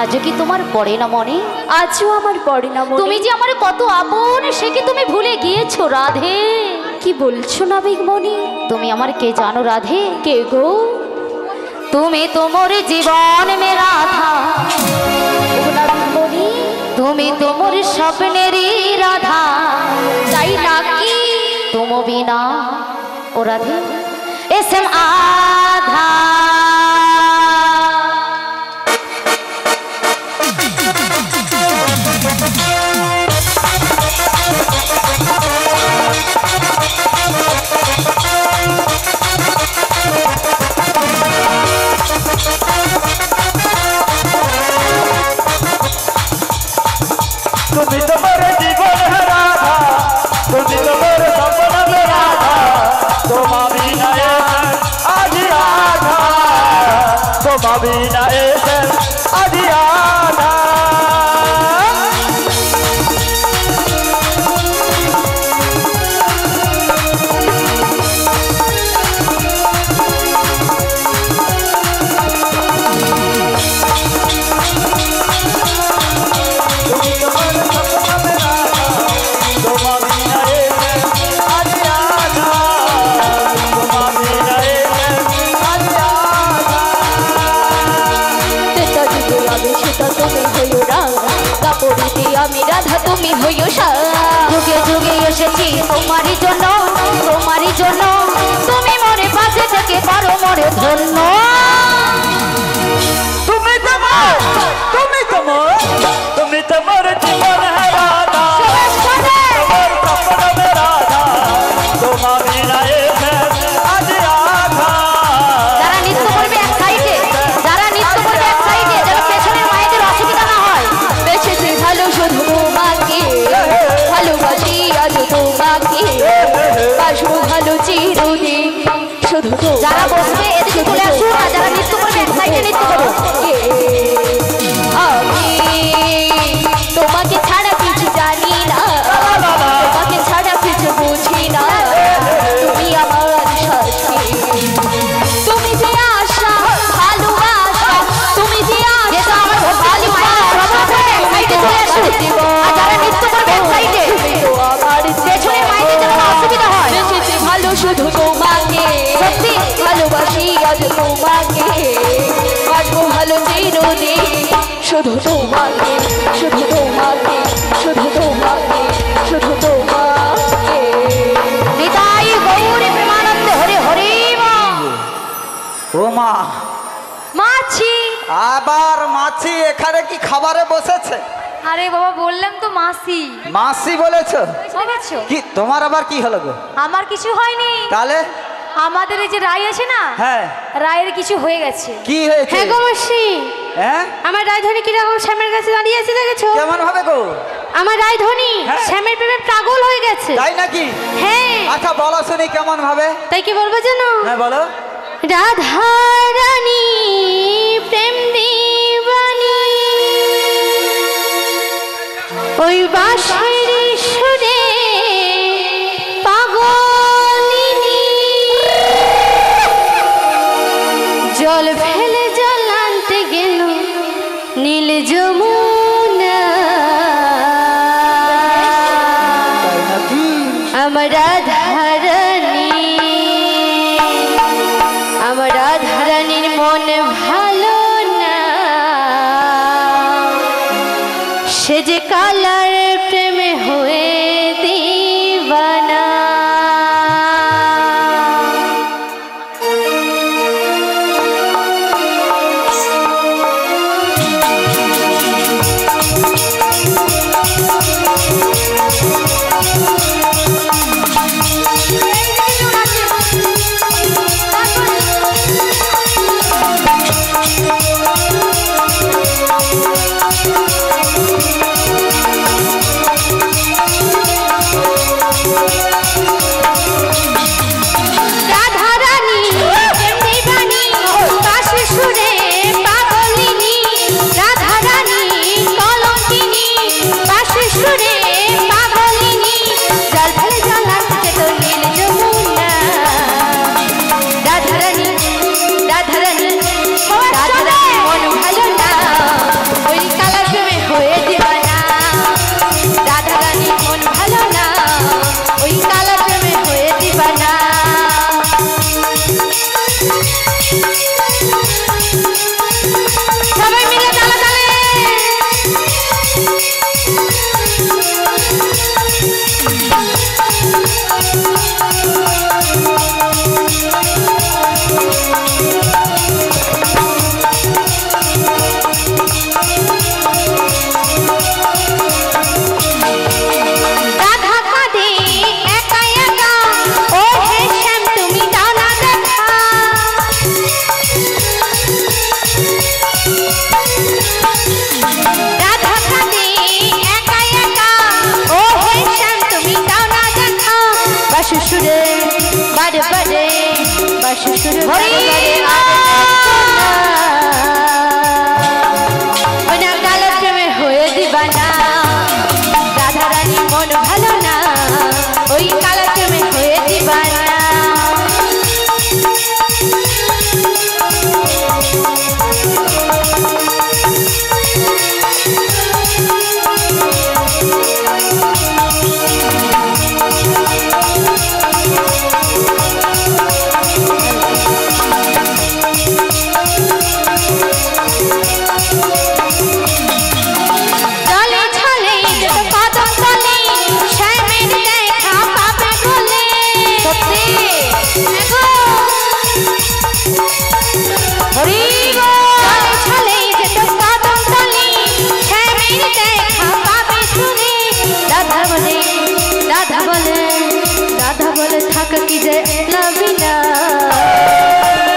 আজও কি তোমার পড়ে না মনে? আজও আমার পড়ে না মনে। তুমি যে আমার কত আপন সে কি তুমি ভুলে গিয়েছো রাধে? কি বলছো নাবিকমণি? তুমি আমার কে জানো রাধে? কে গো? তুমি তোমার জীবন মে রাধা। ওগো নাবিকমণি, তুমি তোমার স্বপ্নেরই রাধা। তাই নাকি? तुम बिना ओ राधे एसएम आधा। তুমি তোমার জীবন है राधा, তুমি তোমার सपन में राधा, তোমা বিনা আজি রাধা, তোমা বিনা আজি রাধা। আমি রাধা তুমি হইও সারা। যুগে যুগে এসেছি তোমারই জন্য, তোমারই জন্য। তুমি মরে পাশে থেকে পারো মরে ধন্য। তুমি তোমার, তুমি তোমার, তুমি তোমার জীবন है राधा, তোমার सपन में राधा, তোমা বিনা আজি রাধা। যারা নৃত্য করবে এক সাইডে, যারা নৃত্য করবে এক সাইডে, যেন পেছনের মায়েদের অসুবিধা না হয়। বেঁচেছি ভালো শুধু তোমাকে, ভালোবাসি আজ তোমাকে, বাসবো ভালো চিরদিন শুধু তোমাকে। যারা বসবে এদিকে চলে আসুন, আর যারা নৃত্য করবে এক সাইডে নৃত্য করুন। আমি তোমাকে ছাড়া কিছু জানি না, তোমাকে ছাড়া কিছু বুঝি না, তুমি আমার সাথী। শুধু তোমাকে, শুধু তোমাকে, শুধু তোমাকে, শুধু তোমাকে। নিতাই গৌর প্রেমানন্দে হরে হরে মা। ও মা, মাছি। আবার মাছি এখানে কি খাবারে বসেছে? আরে বাবা বললাম তো মাসি। মাসি বলেছো? বুঝেছো? কি তোমার আবার কি হলো গো? আমার কিছু হয়নি। তাহলে আমাদের এই যে রায় আছে না, হ্যাঁ রায়ের কিছু হয়ে গেছে। কি হয়েছে? হ্যাঁ গো মাসি, হ্যাঁ আমার রায়ধনী কিরকম শ্যামের কাছে দাঁড়িয়ে আছে দেখেছো? কেমন হবে গো? আমার রায়ধনী হ্যাঁ। শ্যামের প্রেমে পাগল হয়ে গেছে। তাই নাকি? হ্যাঁ। আচ্ছা বলো শুনি কেমন ভাবে? তাই কি বলবো জানো? হ্যাঁ বলো। রাধা রানী প্রেম দিবানী, ওই বাঁশির সুরে পাগলিনী, জল ফেলে জল আনতে গেল নীল যমুনা, তাই নাকি? আমার রাধা রানী, আমার রাধা রানীর মন ভালো না, সে যে কালার প্রেমে হয়ে দিবানা। রাধা রানী প্রেম দিবানী, বাঁশির সুরে পাগলিনী, রাধা রানী কলঙ্কিনী, বাঁশির সুরে পাগলিনী, জল ফেলে জল আনতে তো নীল যমুনা। রাধা রানী, রাধা রানী, রাধা রানী মন ভালো না, ওই কালার প্রেমে হয়ে দিবানা। রাধা রানী মন ভালো না, ওই কালার প্রেমে হয়ে দিবানা। সবাই মিলে তালে তালে। রাধা কাঁদে একা একা, ও হে শ্যাম তুমি দাও না দেখা। রাধা কাঁদে একা একা, ও হে শ্যাম তুমি দাও না দেখা। বাঁশির সুরে বারে বারে, বাঁশির সুরে বারে বারে ওনা কালার প্রেমে হয়ে দিবানা। রাধা রানী মন ভালো না, ওই কালার প্রেমে হয়ে দিবানা। জলে ছলে যত কদম তলে, শ্যামের দেখা পাবে বলে। সত্যি গো হরি গো। জলে ছলে যত কদম তলে, শ্যামের দেখা পাবে শুনে। রাধা বলে, রাধা বলে, রাধা বলে থাক কি যে লাবি না,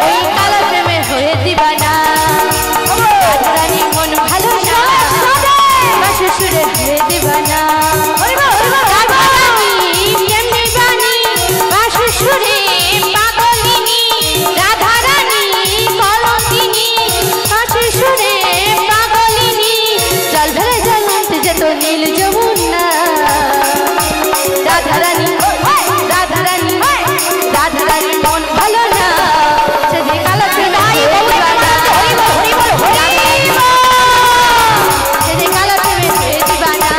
ওই কালার প্রেমে হয়ে দিবানা। রাধা রানী মন ভালো না, বাঁশির সুরে হয়ে দিবানা। রাধা রানী প্রেম দিবানী, বাঁশির সুরে পাগলিনী, রাধা রানী কলঙ্কিনী, বাঁশির সুরে পাগলিনী, জল ভেলে জল আনতে যেত নীল যমুনা। রাধা রানী, রাধা রানী, রাধা রানী মন ভালো না, সে যে কালো প্রেমে হয়ে দিবানা। সে যে কালো প্রেমে হয়ে দিবানা।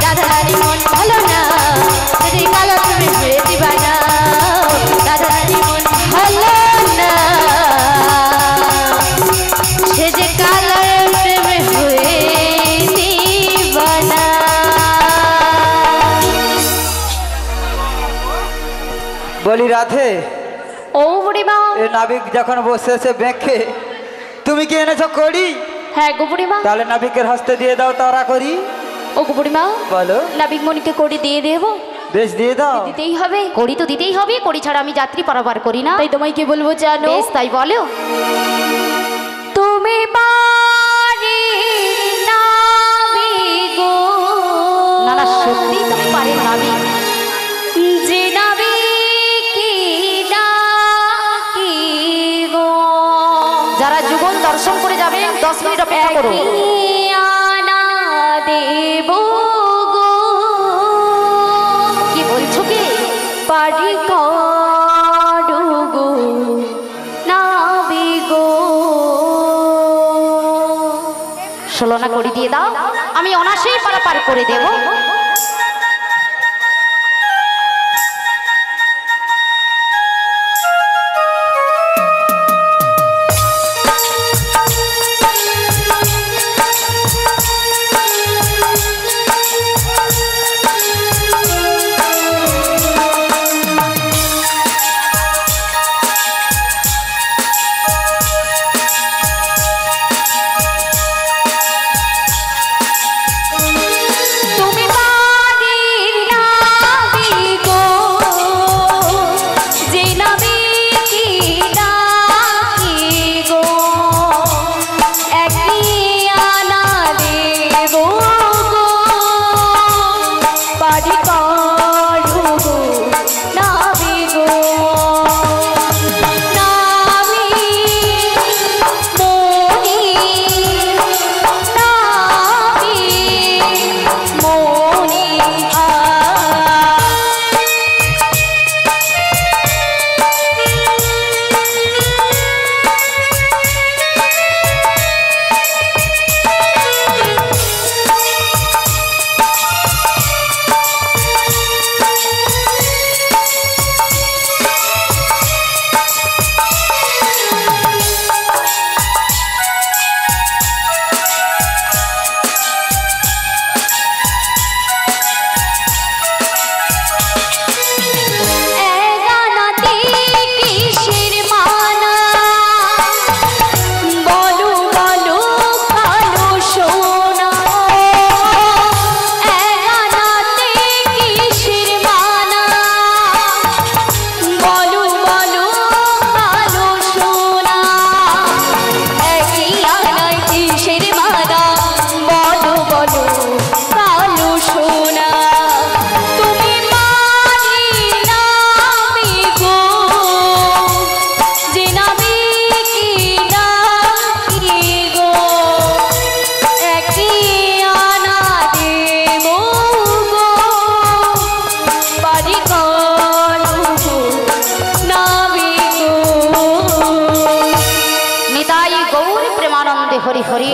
রাধা রানী মন ভালো না, সে যে কালো প্রেমে হয়ে দিবানা। রাধা রানী মন ভালো না, সে যে কালো প্রেমে বলি রাধে, ও বুড়িমা। এ নাবিক যখন বসে আছে ব্যাংকে, তুমি কি এনেছো করি? হ্যাঁ গো বুড়িমা। তাহলে নাবিকের হস্তে দিয়ে দাও, তারা করি। ও গো বুড়িমা, বলো। নাবিক মণিকে করি দিয়ে দেবো? বেশ, দিয়ে দাও। দিতেই হবে। কড়ি তো দিতেই হবে, কড়ি ছাড়া আমি যাত্রী পারাপার করি না। তাই তোমায় কি বলবো জানো? বেশ, তাই বলো। তুমি বাড়ির নাবিক গো। না না, সত্যি তুমি পারেন নাবিক। যে নাবিকি ডাকি গো। যারা যুগল দর্শন করে যাবেন 10 মিনিট অপেক্ষা করো। আনা দেব গো। কি বলছো কি? পারি কাডু গো নাবিক গো। 16 না কড়ি দিয়ে দাও, আমি অনাসেই পারাপার করে দেব। তুমি বাড়ির নাবিক গো। যে নাবিকি ডাকি গো। একই আনা দেব গো। পারি কাডু গো নাবিক গো। নাবিক মণি, নাবিক মণি এগানাতে কিসের মানা। বলো বলো কালো সোনা। এগানাতে কিসের মানা। বলো বলো কালো সোনা। একই আনায় কিসের মানা। বলো বলো কালো সোনা। তুমি বাড়ির নাবিক গো। যে নাবিকি ডাকি গো। একই আনা দেব গো। পারি কাডু গো নাবিক গো। নিতাই গৌর প্রেমানন্দে হরি হরি।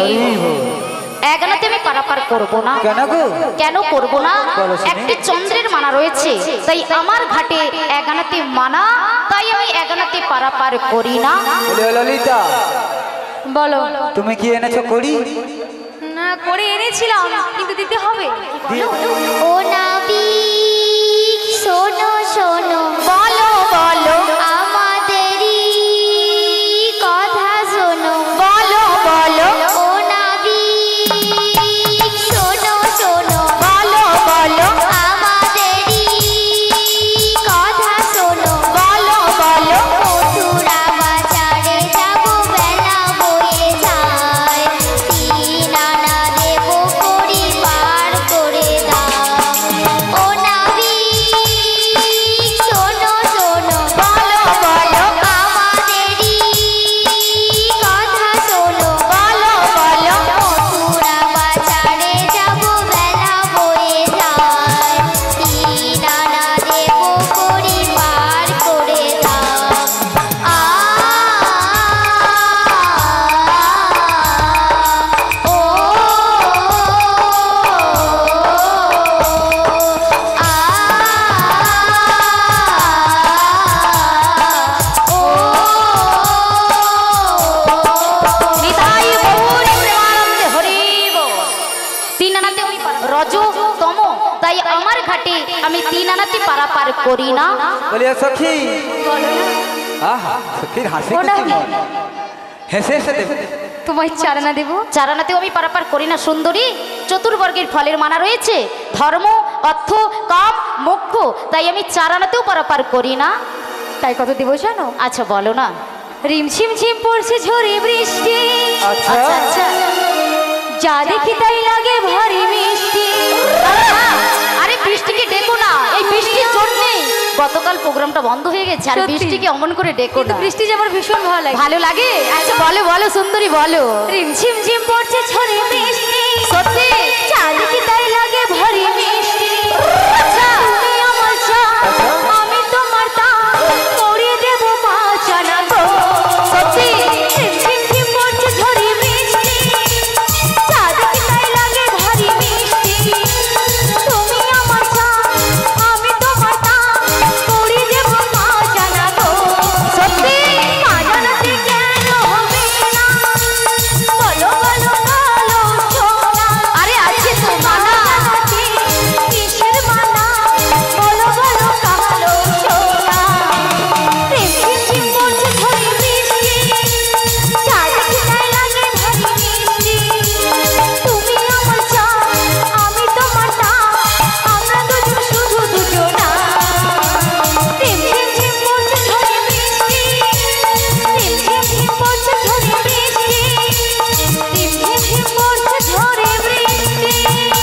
এগানাতে আমি পারাপার করব না। কেন গো? কেন করব না? বলো শুনি। একটি চন্দ্রের মানা রয়েছে, তাই আমার ঘাটে এগানাতে মানা, তাই আমি এগানাতে পারাপার করি না। বলে ললিতা, বলো। তুমি কি এনেছো করি? না করে এনেছিলাম, কিন্তু দিতে হবে। ও নাবিক শোনো শোনো, বলো বলো আমাদেরই কথা শোনো। বলো বলো ও নাবিক শোনো শোনো, বলো বলো আমাদেরই কথা শোনো। বলো বলো মথুরা বাজারে যাবো, বেলা বয়ে যায়। তিন আনা দেব করি পার করে দাও। রজতম, তাই আমার ঘাটে আমি 3 আনাতে পারাপার করি না। বলিয়া সখী, আহা সখীর হাসি খুশি মন হেসে হেসে দেবে। তোমায় 4 আনা দেবো। 4 আনাতেও আমি পারাপার করি না সুন্দরী। চতুর্বর্গের ফলের মানা রয়েছে, ধর্ম, অর্থ, কাম, মোক্ষ, তাই আমি 4 আনাতেও পারাপার করি না। তাই কত দেবো জানো? আচ্ছা বলো না। রিমঝিম ঝিম পড়ছে ঝড়ে বৃষ্টি, আচ্ছা আচ্ছা আচ্ছা। যা দেখি তাই লাগে ভারী মিষ্টি। আরে বৃষ্টিকে ডেকো না, এই বৃষ্টির জন্যে গতকাল প্রোগ্রামটা বন্ধ হয়ে গেছে। আর সত্যি। বৃষ্টিকে অমন করে ডেকো কিন্তু না। বৃষ্টি যে আমার ভীষণ ভালো লাগে। ভালো লাগে? আচ্ছা বলো বলো সুন্দরী বলো। রিমঝিম ঝিম পড়ছে ঝড়ে বৃষ্টি, সত্যি? যা দেখি তাই লাগে ভারী মিষ্টি। আচ্ছা। তুমি আমার জান, আমি তোমার দান, করিয়ে দেবো 5 আনা গো। সত্যি? রিমঝিম ঝিম পড়ছে ঝড়ে বৃষ্টি, যা দেখি তাই লাগে ভারী মিষ্টি। তুমি আমার জান, আমি তোমার দান, করিয়ে দেবো 5 আনা গো। সত্যি? 5 আনাতে কেন হবে না? বলো বলো বলো সোনা। আরে আছে তো মানা। কিসের মানা? বলো বলো কালো সোনা। রিমঝিম ঝিম পড়ছে ঝড়ে বৃষ্টি, যা দেখি তাই লাগে ভারী মিষ্টি। তুমি আমার জান, আমি তোমার দান, আমরা দুজন শুধু দুজনা। রিমঝিম ঝিম পড়ছে ঝড়ে বৃষ্টি, রিমঝিম ঝিম পড়ছে ঝড়ে বৃষ্টি, রিমঝিম ঝিম পড়ছে ঝড়ে বৃষ্টি।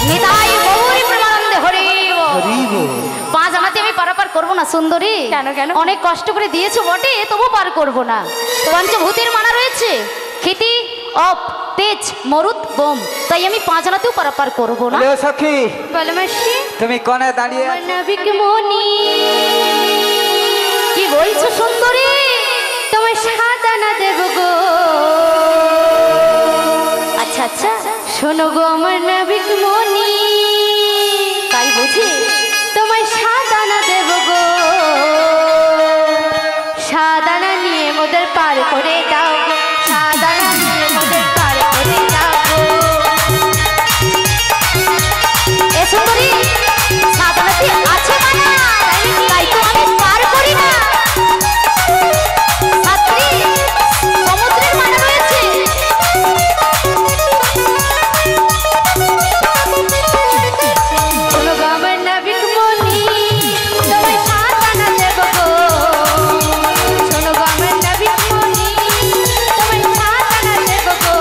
নিতাই গৌরী প্রেমানন্দে হরি বল। হরি বল। 5 আনাতে আমি পারাপার করবো না সুন্দরী। কেন, কেন? অনেক কষ্ট করে দিয়েছো বটে, তবু পার করবো না। পঞ্চভূতের মানা রয়েছে, ক্ষিতি, অপ, তেজ, মরুত, বোম, তাই আমি 5 আনাতেও পারাপার করবো না। বলিয়া সখী, বলো মাসি। তুমি কোণে দাঁড়িয়ে আছো? নাবিক মনি, কি বলছো সুন্দরী? তোমায় 7 আনা দেব গো। আচ্ছা আচ্ছা, শোনো গো আমার নাবিক মনি, তাই বুঝি? তোমায় 7 আনা দেব গো। 7 আনা নিয়ে মোদের পার করে দাও গো। 7 আনা নিয়ে মোদের পার করে দাও গো। এ সুন্দরী, 7 আনাতে আছে মানা, তাই তো আমি পার করি না। ছাত্রী, সমুদ্রের মানা রয়েছে। শোনো গো আমার নাবিক মনি, তোমায় 7 আনা দেব গো। শোনো গো আমার নাবিক মনি, তোমায় 7 আনা দেব গো।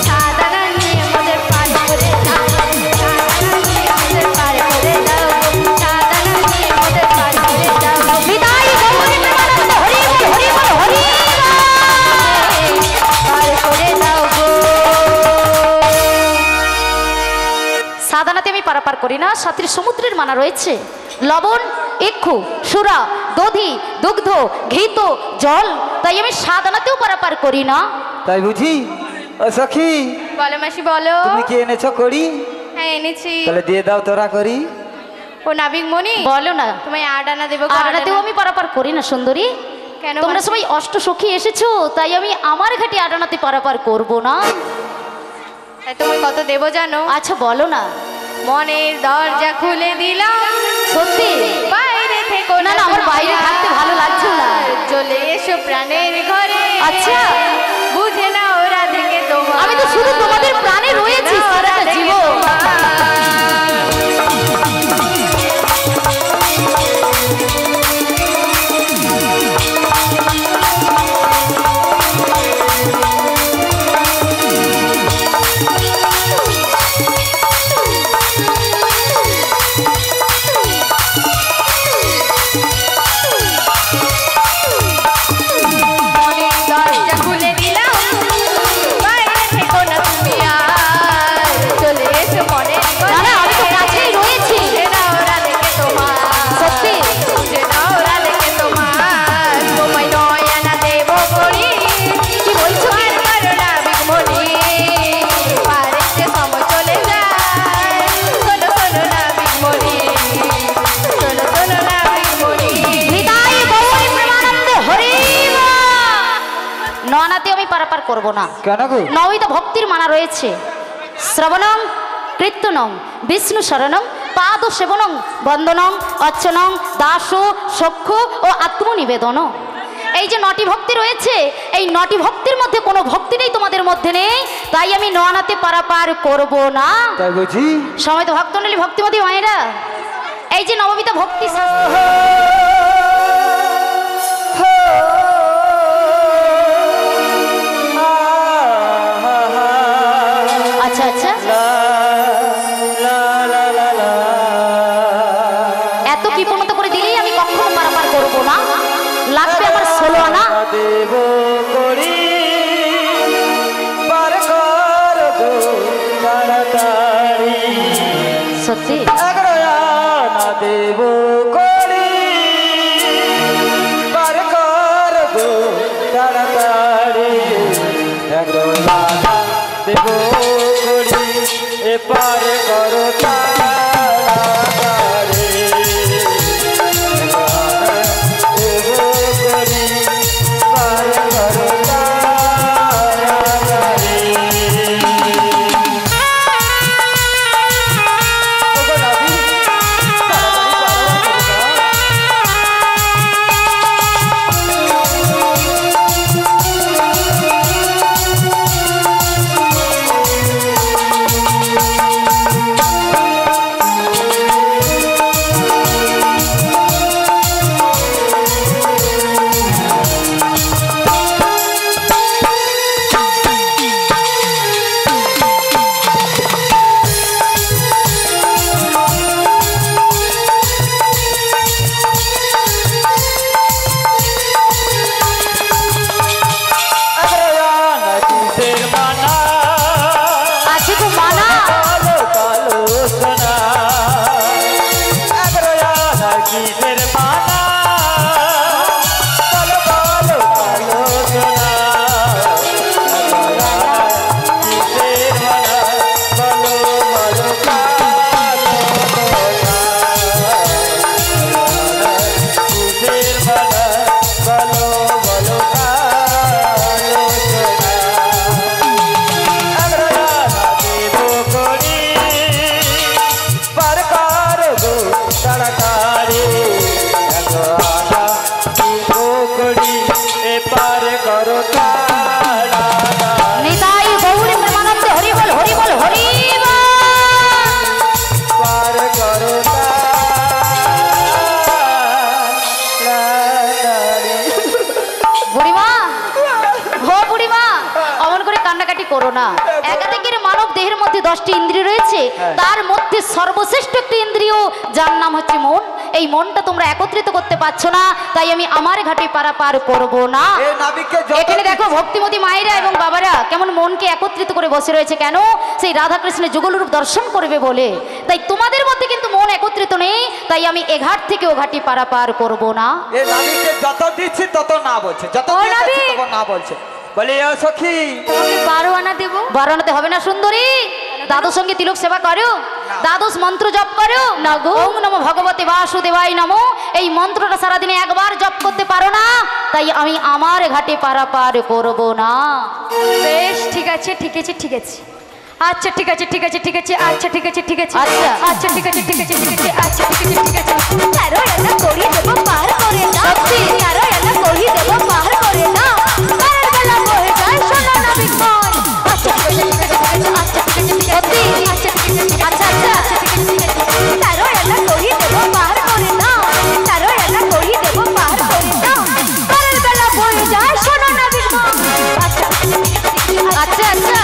7 আনা নিয়ে মোদের পার করে দাও। 7 আনা নিয়ে মোদের পার করে দাও। 7 আনা নিয়ে মোদের পার করে দাও। নিতাই গৌরী প্রেমানন্দে হরি বল, হরি বল, হরি বল। পার করে দাও গো। সাদানাতে আমি পারাপার করি না। সাথে সমুদ্রের মানা রয়েছে, লবণ, ইক্ষু, সুরা, দধি, দুগ্ধ, ঘৃত, জল, তাই আমি সাদানাতেও পারাপার করি না। তাই বুঝি? ও সখী, বলো মাসি বলো। তুমি কি এনেছো করি? হ্যাঁ এনেছি। তাহলে দিয়ে দাও তোরা করি। ও নাবিক মনি, বলো না। তোমায় 8 আনা দেবো গো। 8 আটানাতেও আনা। আমি পারাপার করি না সুন্দরী। কেন তোমরা মাসি? সবাই অষ্ট সখী এসেছো, তাই আমি আমার ঘাটে আটানাতে পারাপার করব না। তাই তোমায় কত দেবো জানো? আচ্ছা বলো না। মনের দরজা খুলে দিলাম, সত্যি? বাইরে থেকো না না, আমার বাইরে থাকতে ভালো লাগছে না। চলে এসো প্রাণের ঘরে। আচ্ছা। বুঝে না ওরা দেখে তোমার। আমি তো শুধু তোমাদের প্রাণে রয়েছি সারাটা জীবন। মনের দরজা খুলে দিলাম, বাইরে থেকো না তুমি আর। চলে এসো মনের ঘরে। না না, আমি তো কাছেই রয়েছি। বুঝে না ওরা দেখে তোমার। সত্যি? বুঝে না ওরা দেখে তোমার। তোমায় 9 আনা দেবো করি। কি বলছো? পার করো নাবিক মনি, পারে যে সময় চলে যায়। শোনো শোনো নাবিক মনি, শোনো শোনো নাবিক মনি। নিতাই গৌরী প্রেমানন্দে হরি বল। ননাতে আমি পারাপার করব না। কেন গো? নবিত ভক্তির মানা রয়েছে, শ্রবণং, কীর্তনং বিষ্ণু শরণং পাদ সেবনং বন্দনং অর্চনং দাস সখ্য ও আত্মনিবেদন। এই যে নটি ভক্তি রয়েছে, এই নটি ভক্তির মধ্যে কোনো ভক্তি নেই তোমাদের মধ্যে নেই, তাই আমি নয়নাতে পারাপার করব না। তাই বুঝি? সময় তো ভক্তমণ্ডলী ভক্তিমতী মায়েরা, এই যে নববিধা ভক্তি শাস্ত্র, আচ্ছা আচ্ছা, এত কৃপণতা করে দিলেই আমি কখনো পারাপার করব না, লাগবে আমার 16 আনা। দেব করি পার কর গো তাড়াতাড়ি, সত্যি 11 আনা দেব করি পার কর গো তাড়াতাড়ি, 11 আনা দেব করি এ পার করো তাড়াতাড়ি, 11 আনা দেব করি পার করো তাড়াতাড়ি। ওগো নবী, তাড়াতাড়ি আছে তো মানা, নিতাই গৌরী প্রেমানন্দে হরি বল হরি বল হরি বল। পার করো তাড়াতাড়ি। বুড়িমা, হো বুড়িমা, অমন করে কান্নাকাটি করো না। একাধিকের মানব দেহের মধ্যে 10টি ইন্দ্রিয় রয়েছে, তার মধ্যে সর্বশ্রেষ্ঠ একটি ইন্দ্রিয় যার নাম হচ্ছে মন। এই মনটা তোমরা একত্রিত করতে পারছো না, তাই আমি আমার ঘাটে পারাপার করব না। এ নাবিককে যত এখানে দেখো ভক্তিমতী মায়েরা এবং বাবারা কেমন মনকে একত্রিত করে বসে রয়েছে, কেন? সেই রাধাকৃষ্ণের যুগলরূপ দর্শন করবে বলে। তাই তোমাদের মধ্যে কিন্তু মন একত্রিত নেই, তাই আমি এ ঘাট থেকে ও ঘাটি পারাপার করব না। এ নাবিককে যত দিচ্ছি তত না বলছে, যত ও দিচ্ছি নাবিক! তত না বলছে। বলি ও সখী, তোমাকে 12 আনা দেব। বারণতে হবে না সুন্দরী, দাদুর সঙ্গে তিলক সেবা করো, দ্বাদশ মন্ত্র জপ করো না গো। ওম নমো ভগবতে বাসুদেবায় নমো, এই মন্ত্রটা সারাদিনে একবার জপ করতে পারো না, তাই আমি আমার ঘাটে পারাপার করব না। বেশ ঠিক আছে ঠিক আছে ঠিক আছে, আচ্ছা ঠিক আছে ঠিক আছে ঠিক আছে, আচ্ছা ঠিক আছে ঠিক আছে, আচ্ছা। আচ্ছা ঠিক আছে ঠিক আছে ঠিক আছে, আচ্ছা ঠিক আছে ঠিক আছে। 13 আনা করি দেব পার করে না, 13 আনা করি দেব পার করে না, পারের বেলা বহে যায় সোনা নাবিক মন। আচ্ছা ঠিক আছে ঠিক আছে ঠিক আছে, আচ্ছা ঠিক আছে ঠিক আছে, আচ্ছা ঠিক আছে ঠিক আছে, আচ্ছা আচ্ছা ঠিক আছে ঠিক আছে। 13 আনা করি দেব পার করে না, 13 আনা করি দেব পার করে না, পারের বেলা বহে যায় সোনা নাবিক মন। আচ্ছা ঠিক আছে ঠিক আছে, আচ্ছা আচ্ছা,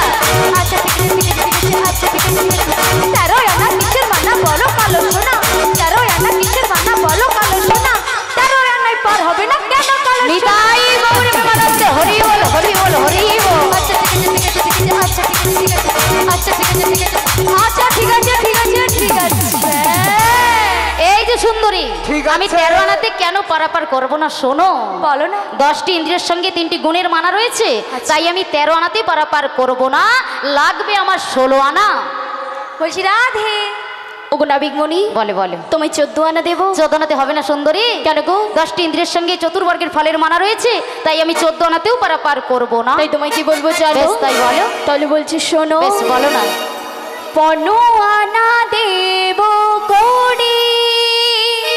আচ্ছা ঠিক আছে ঠিক আছে ঠিক আছে, আচ্ছা ঠিক আছে ঠিক আছে। 13 আনা কিসের মানা বলো কালো সোনা, 13 আনা কিসের মানা বলো কালো সোনা, 13 আনায় পার হবে না কেন কালো সোনা। নিতাই গৌরী প্রেমানন্দে হরি বল হরি বল হরি বল। আচ্ছা ঠিক আছে ঠিক আছে ঠিক আছে, আচ্ছা ঠিক আছে ঠিক আছে, আচ্ছা ঠিক আছে ঠিক আছে, আচ্ছা ঠিক আছে ঠিক আছে। এই যে সুন্দরী, ঠিক আমি আছে। 13 আনাতে কেন পারাপার করব না শোনো। বলো না। 10টি ইন্দ্রিয়ের সঙ্গে 3টি গুণের মানা রয়েছে, তাই আমি 13 আনাতে পারাপার করব না, লাগবে আমার 16 আনা। বলছি রাধে, ওগো নাবিকমণি বলে বলে তোমায় 14 আনা দেবো। 14 আনাতে হবে না সুন্দরী, কেন গো? 10টি ইন্দ্রিয়ের সঙ্গে চতুর্বর্গের ফলের মানা রয়েছে, তাই আমি 14 আনাতেও পারাপার করব না। তাই তোমায় কি বলবো জানো? বেশ তাই বলো। তাহলে বলছি শোনো, বেশ বলো না। পনোয়ানা দেব করে।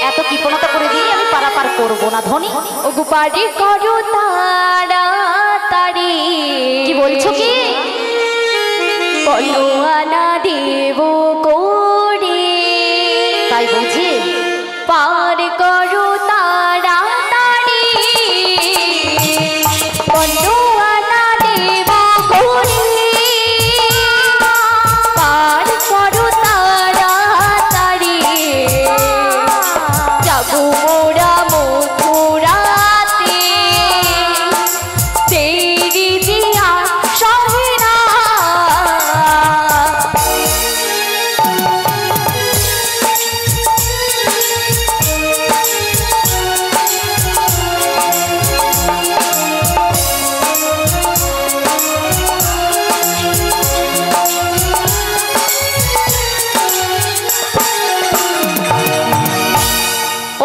এত কৃপণতা করে দিলে আমি পারাপার করবো না ধনী। ওগো পারি করো তাড়াতাড়ি। কি বলছো কি? পনোয়ানা দেব করে। তাই বুঝি? পার করো তাড়াতাড়ি। পনোয়ানা দেব করে। পার করো তাড়াতাড়ি। যাবো মোরা মথুরাতে। তেরি দিয়া সহে না।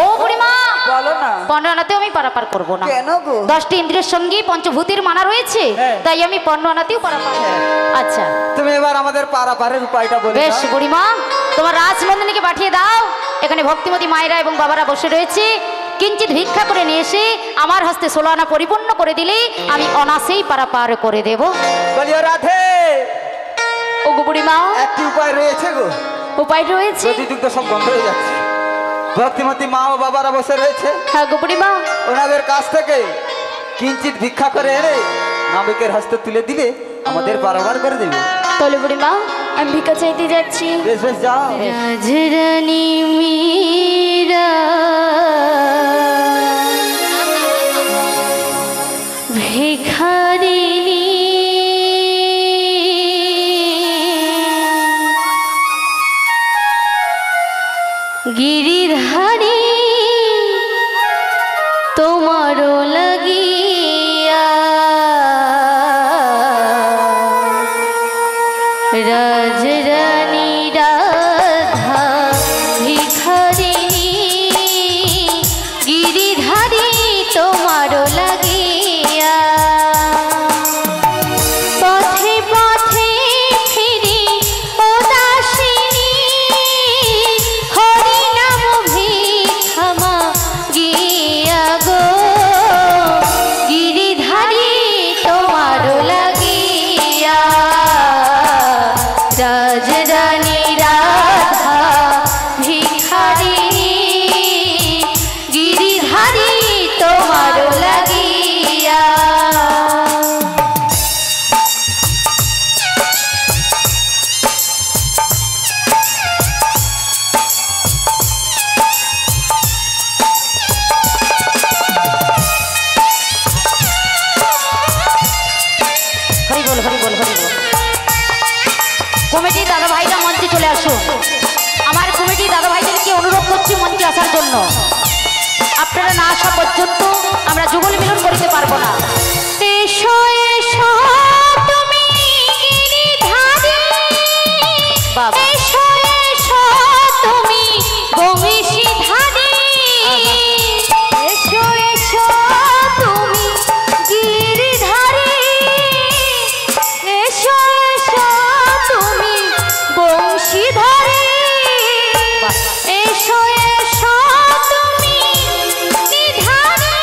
ও বুড়িমা, বলো না। পনেরোনাতেও আমি পারাপার করবো না। কেন গো? 10টি ইন্দ্রিয়ের সঙ্গে পঞ্চভূতির মানা রয়েছে, হ্যাঁ। তাই আমি পনেরোনাতেও পারাপার। আচ্ছা তুমি এবার আমাদের পারাপারের উপায়টা বলে বেশ দাও। বুড়িমা, তোমার রাজনন্দিনীকে পাঠিয়ে দাও। এখানে ভক্তিমতী মায়েরা এবং বাবারা বসে রয়েছে। কিঞ্চিত ভিক্ষা করে নিয়ে এসে আমার হস্তে 16 আনা পরিপূর্ণ করে দিলে আমি অনাসেই পারাপার করে দেব। বলিও রাধে, ওগো বুড়িমা, একটি উপায় রয়েছে গো। উপায় রয়েছে? প্রতিযুক্ত সব বন্ধ হয়ে যাচ্ছে। ভক্তিমতী মা ও বাবারা বসে রয়েছে, হ্যাঁ গো বুড়িমা। ওনাদের কাছ থেকে কিঞ্চিত ভিক্ষা করে এনে নাবিকের হস্তে তুলে দিলে আমাদের পারাপার করে দেবে। তাহলে বুড়িমা আমি ভিক্ষা চাইতে যাচ্ছি। বেশ বেশ যাও। রাজরানী মীরা ভিখারিণী গিরিধারী তোমারও লাগিয়া রাজরানী রাধা ভিখারিণী গিরিধারী তোমারও লাগিয়া পথে পথে ফিরি উদাসিনী হরি নাম ভিক্ষমা গিয়া গো গিরিধারী তোমারও লাগিয়া রাজরানী রাধা ভিখারিণী গিরিধারী তোমারও লাগিয়া। হরি বল হরি বল হরি বল। কমিটি দাদা ভাইরা মঞ্চে চলে আসুন। আমার কমিটি দাদা ভাইদেরকে অনুরোধ করছি মঞ্চে আসার জন্য। আপনারা না আসা পর্যন্ত আমরা যুগল মিলন করতে পারবো না। এসো এসো তুমি গিরিধারী। বাবা। এসো এসো তুমি বংশীধারী। এসো এসো তুমি গিরিধারী। এসো এসো তুমি বংশীধারী। এসো এসো তুমি গিরিধারী।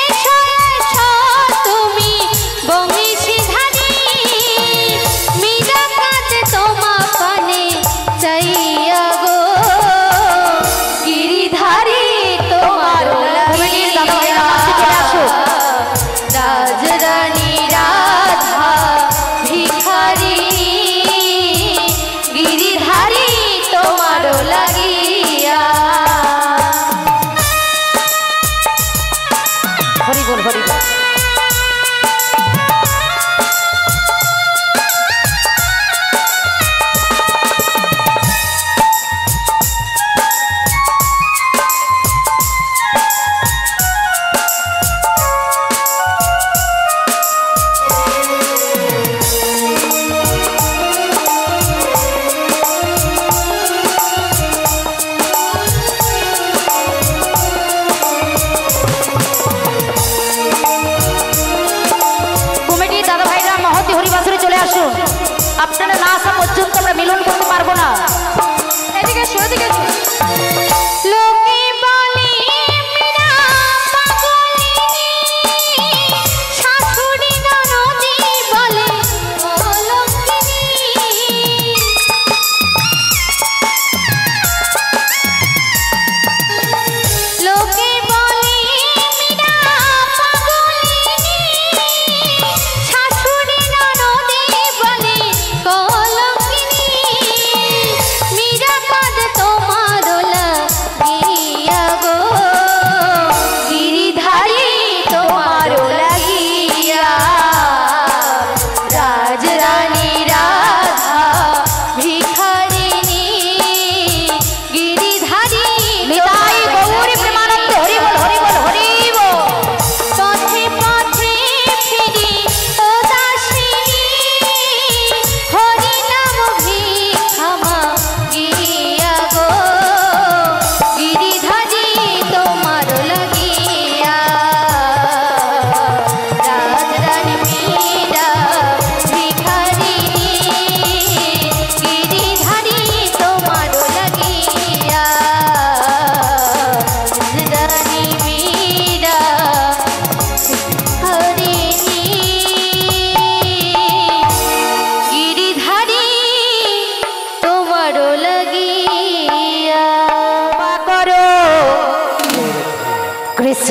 এসো এসো তুমি বংশীধারী। মীরা কাঁদে তোমা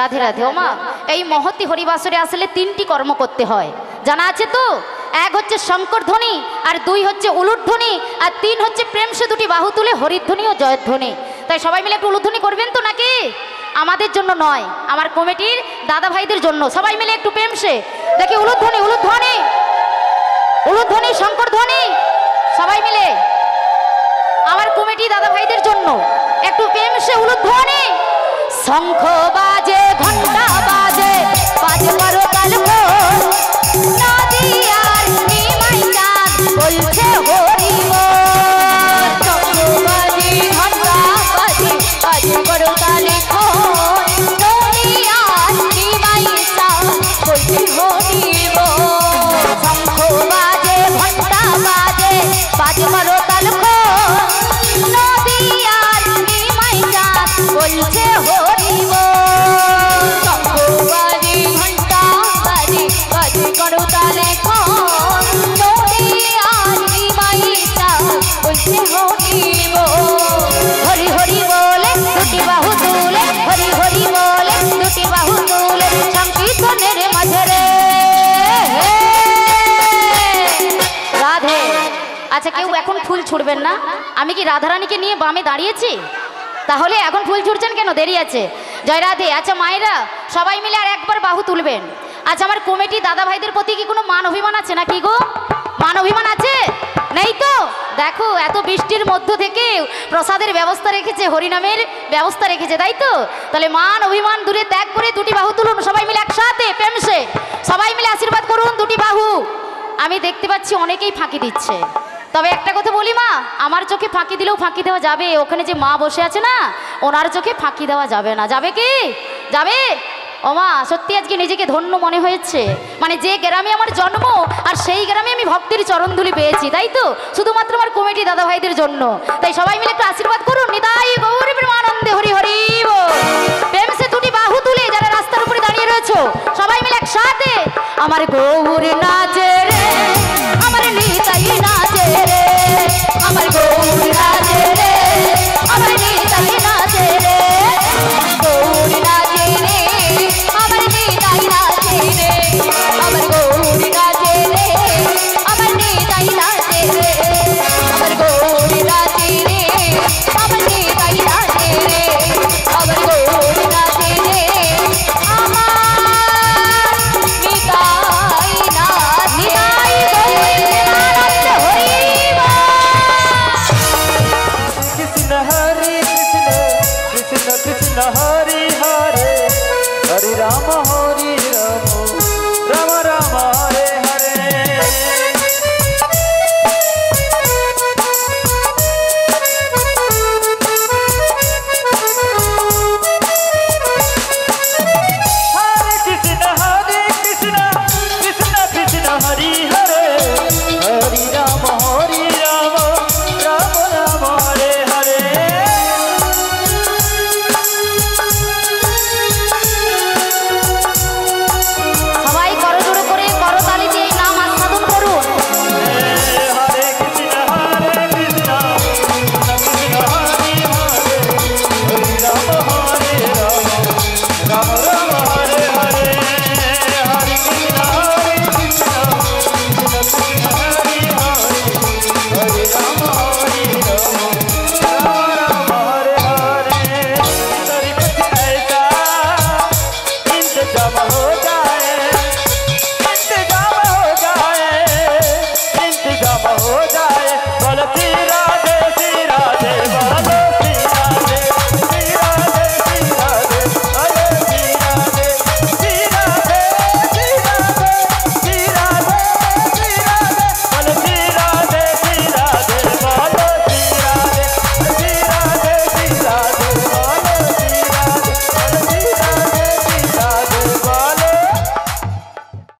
রাধে রাধে। ও মা, এই মহতি হরিবাসরে আসলে 3টি কর্ম করতে হয়, জানা আছে তো? 1 হচ্ছে শঙ্কর ধ্বনি, আর 2 হচ্ছে উলুধ্বনি, আর 3 হচ্ছে প্রেম সে 2টি বাহু তুলে হরিধ্বনি ও জয়ধ্বনি। তাই সবাই মিলে একটু উলুধ্বনি করবেন তো নাকি? আমাদের জন্য নয়, আমার কমিটির দাদা ভাইদের জন্য। সবাই মিলে একটু প্রেম সে দেখি উলুধ্বনি, উলুধ্বনি, উলুধ্বনি, শঙ্কর ধ্বনি, সবাই মিলে আমার কমিটি দাদা ভাইদের জন্য একটু প্রেম সে উলুধ্বনি। শঙ্খ বাজে, ঘন্টা বাজে, বাজে মারো কাল ভোর, নদিয়ার নিমাই চাঁদ বলছে হরি বল। শঙ্খ বাজে, ঘন্টা বাজে, বাজে মারো কাল ভোর, নদিয়ার নিমাই চাঁদ বলছে হরি বল। শঙ্খ বাজে, ঘন্টা বাজে, বাজে মারো কাল ভোর, নদিয়ার নিমাই চাঁদ বলছে হরি বল। শঙ্খ বাজে, ঘন্টা বাজে, বাজে করো তালে খোল, নদিয়ার নিমাই চাঁদ বলছে হরি বল। হরি হরি বলে 2টি বাহু তুলে, হরি হরি বলে 2টি বাহু তুলে, সংকীর্তনের মাঝে রে রাধে। আচ্ছা, কেউ এখন ফুল ছুড়বেন না? আমি কি রাধারানীকে নিয়ে বামে দাঁড়িয়েছি? তাহলে এখন ফুল ছুড়ছেন কেন? দেরি আছে। জয় রাধে। আচ্ছা মায়েরা, সবাই মিলে আর একবার বাহু তুলবেন। আচ্ছা, আমার কমিটি দাদা ভাইদের প্রতি কি কোনো মান অভিমান আছে নাকি গো? মান অভিমান আছে? নেই তো? দেখো, এত বৃষ্টির মধ্য থেকে প্রসাদের ব্যবস্থা রেখেছে, হরিনামের ব্যবস্থা রেখেছে, তাই তো? তাহলে মান অভিমান দূরে ত্যাগ করে 2টি বাহু তুলুন, সবাই মিলে একসাথে প্রেমসে সবাই মিলে আশীর্বাদ করুন 2টি বাহু। আমি দেখতে পাচ্ছি অনেকেই ফাঁকি দিচ্ছে, তবে একটা কথা বলি মা, আমার চোখে ফাঁকি দিলেও ফাঁকি দেওয়া যাবে। ওখানে যে মা বসে আছে না, ওনার চোখে ফাঁকি দেওয়া যাবে না। যাবে কি? যাবে? ও মা, সত্যি আজকে নিজেকে ধন্য মনে হয়েছে। মানে যে গ্রামে আমার জন্ম, আর সেই গ্রামে আমি ভক্তির চরণধুলি পেয়েছি, তাই তো? শুধুমাত্র আমার কমিটি দাদা ভাইদের জন্য। তাই সবাই মিলে একটু আশীর্বাদ করুন। নিতাই গৌর প্রেমানন্দে হরি হরি বল। প্রেম সে 2টি বাহু তুলে যারা রাস্তার উপরে দাঁড়িয়ে রয়েছো, সবাই মিলে একসাথে আমার গৌর নাচে রে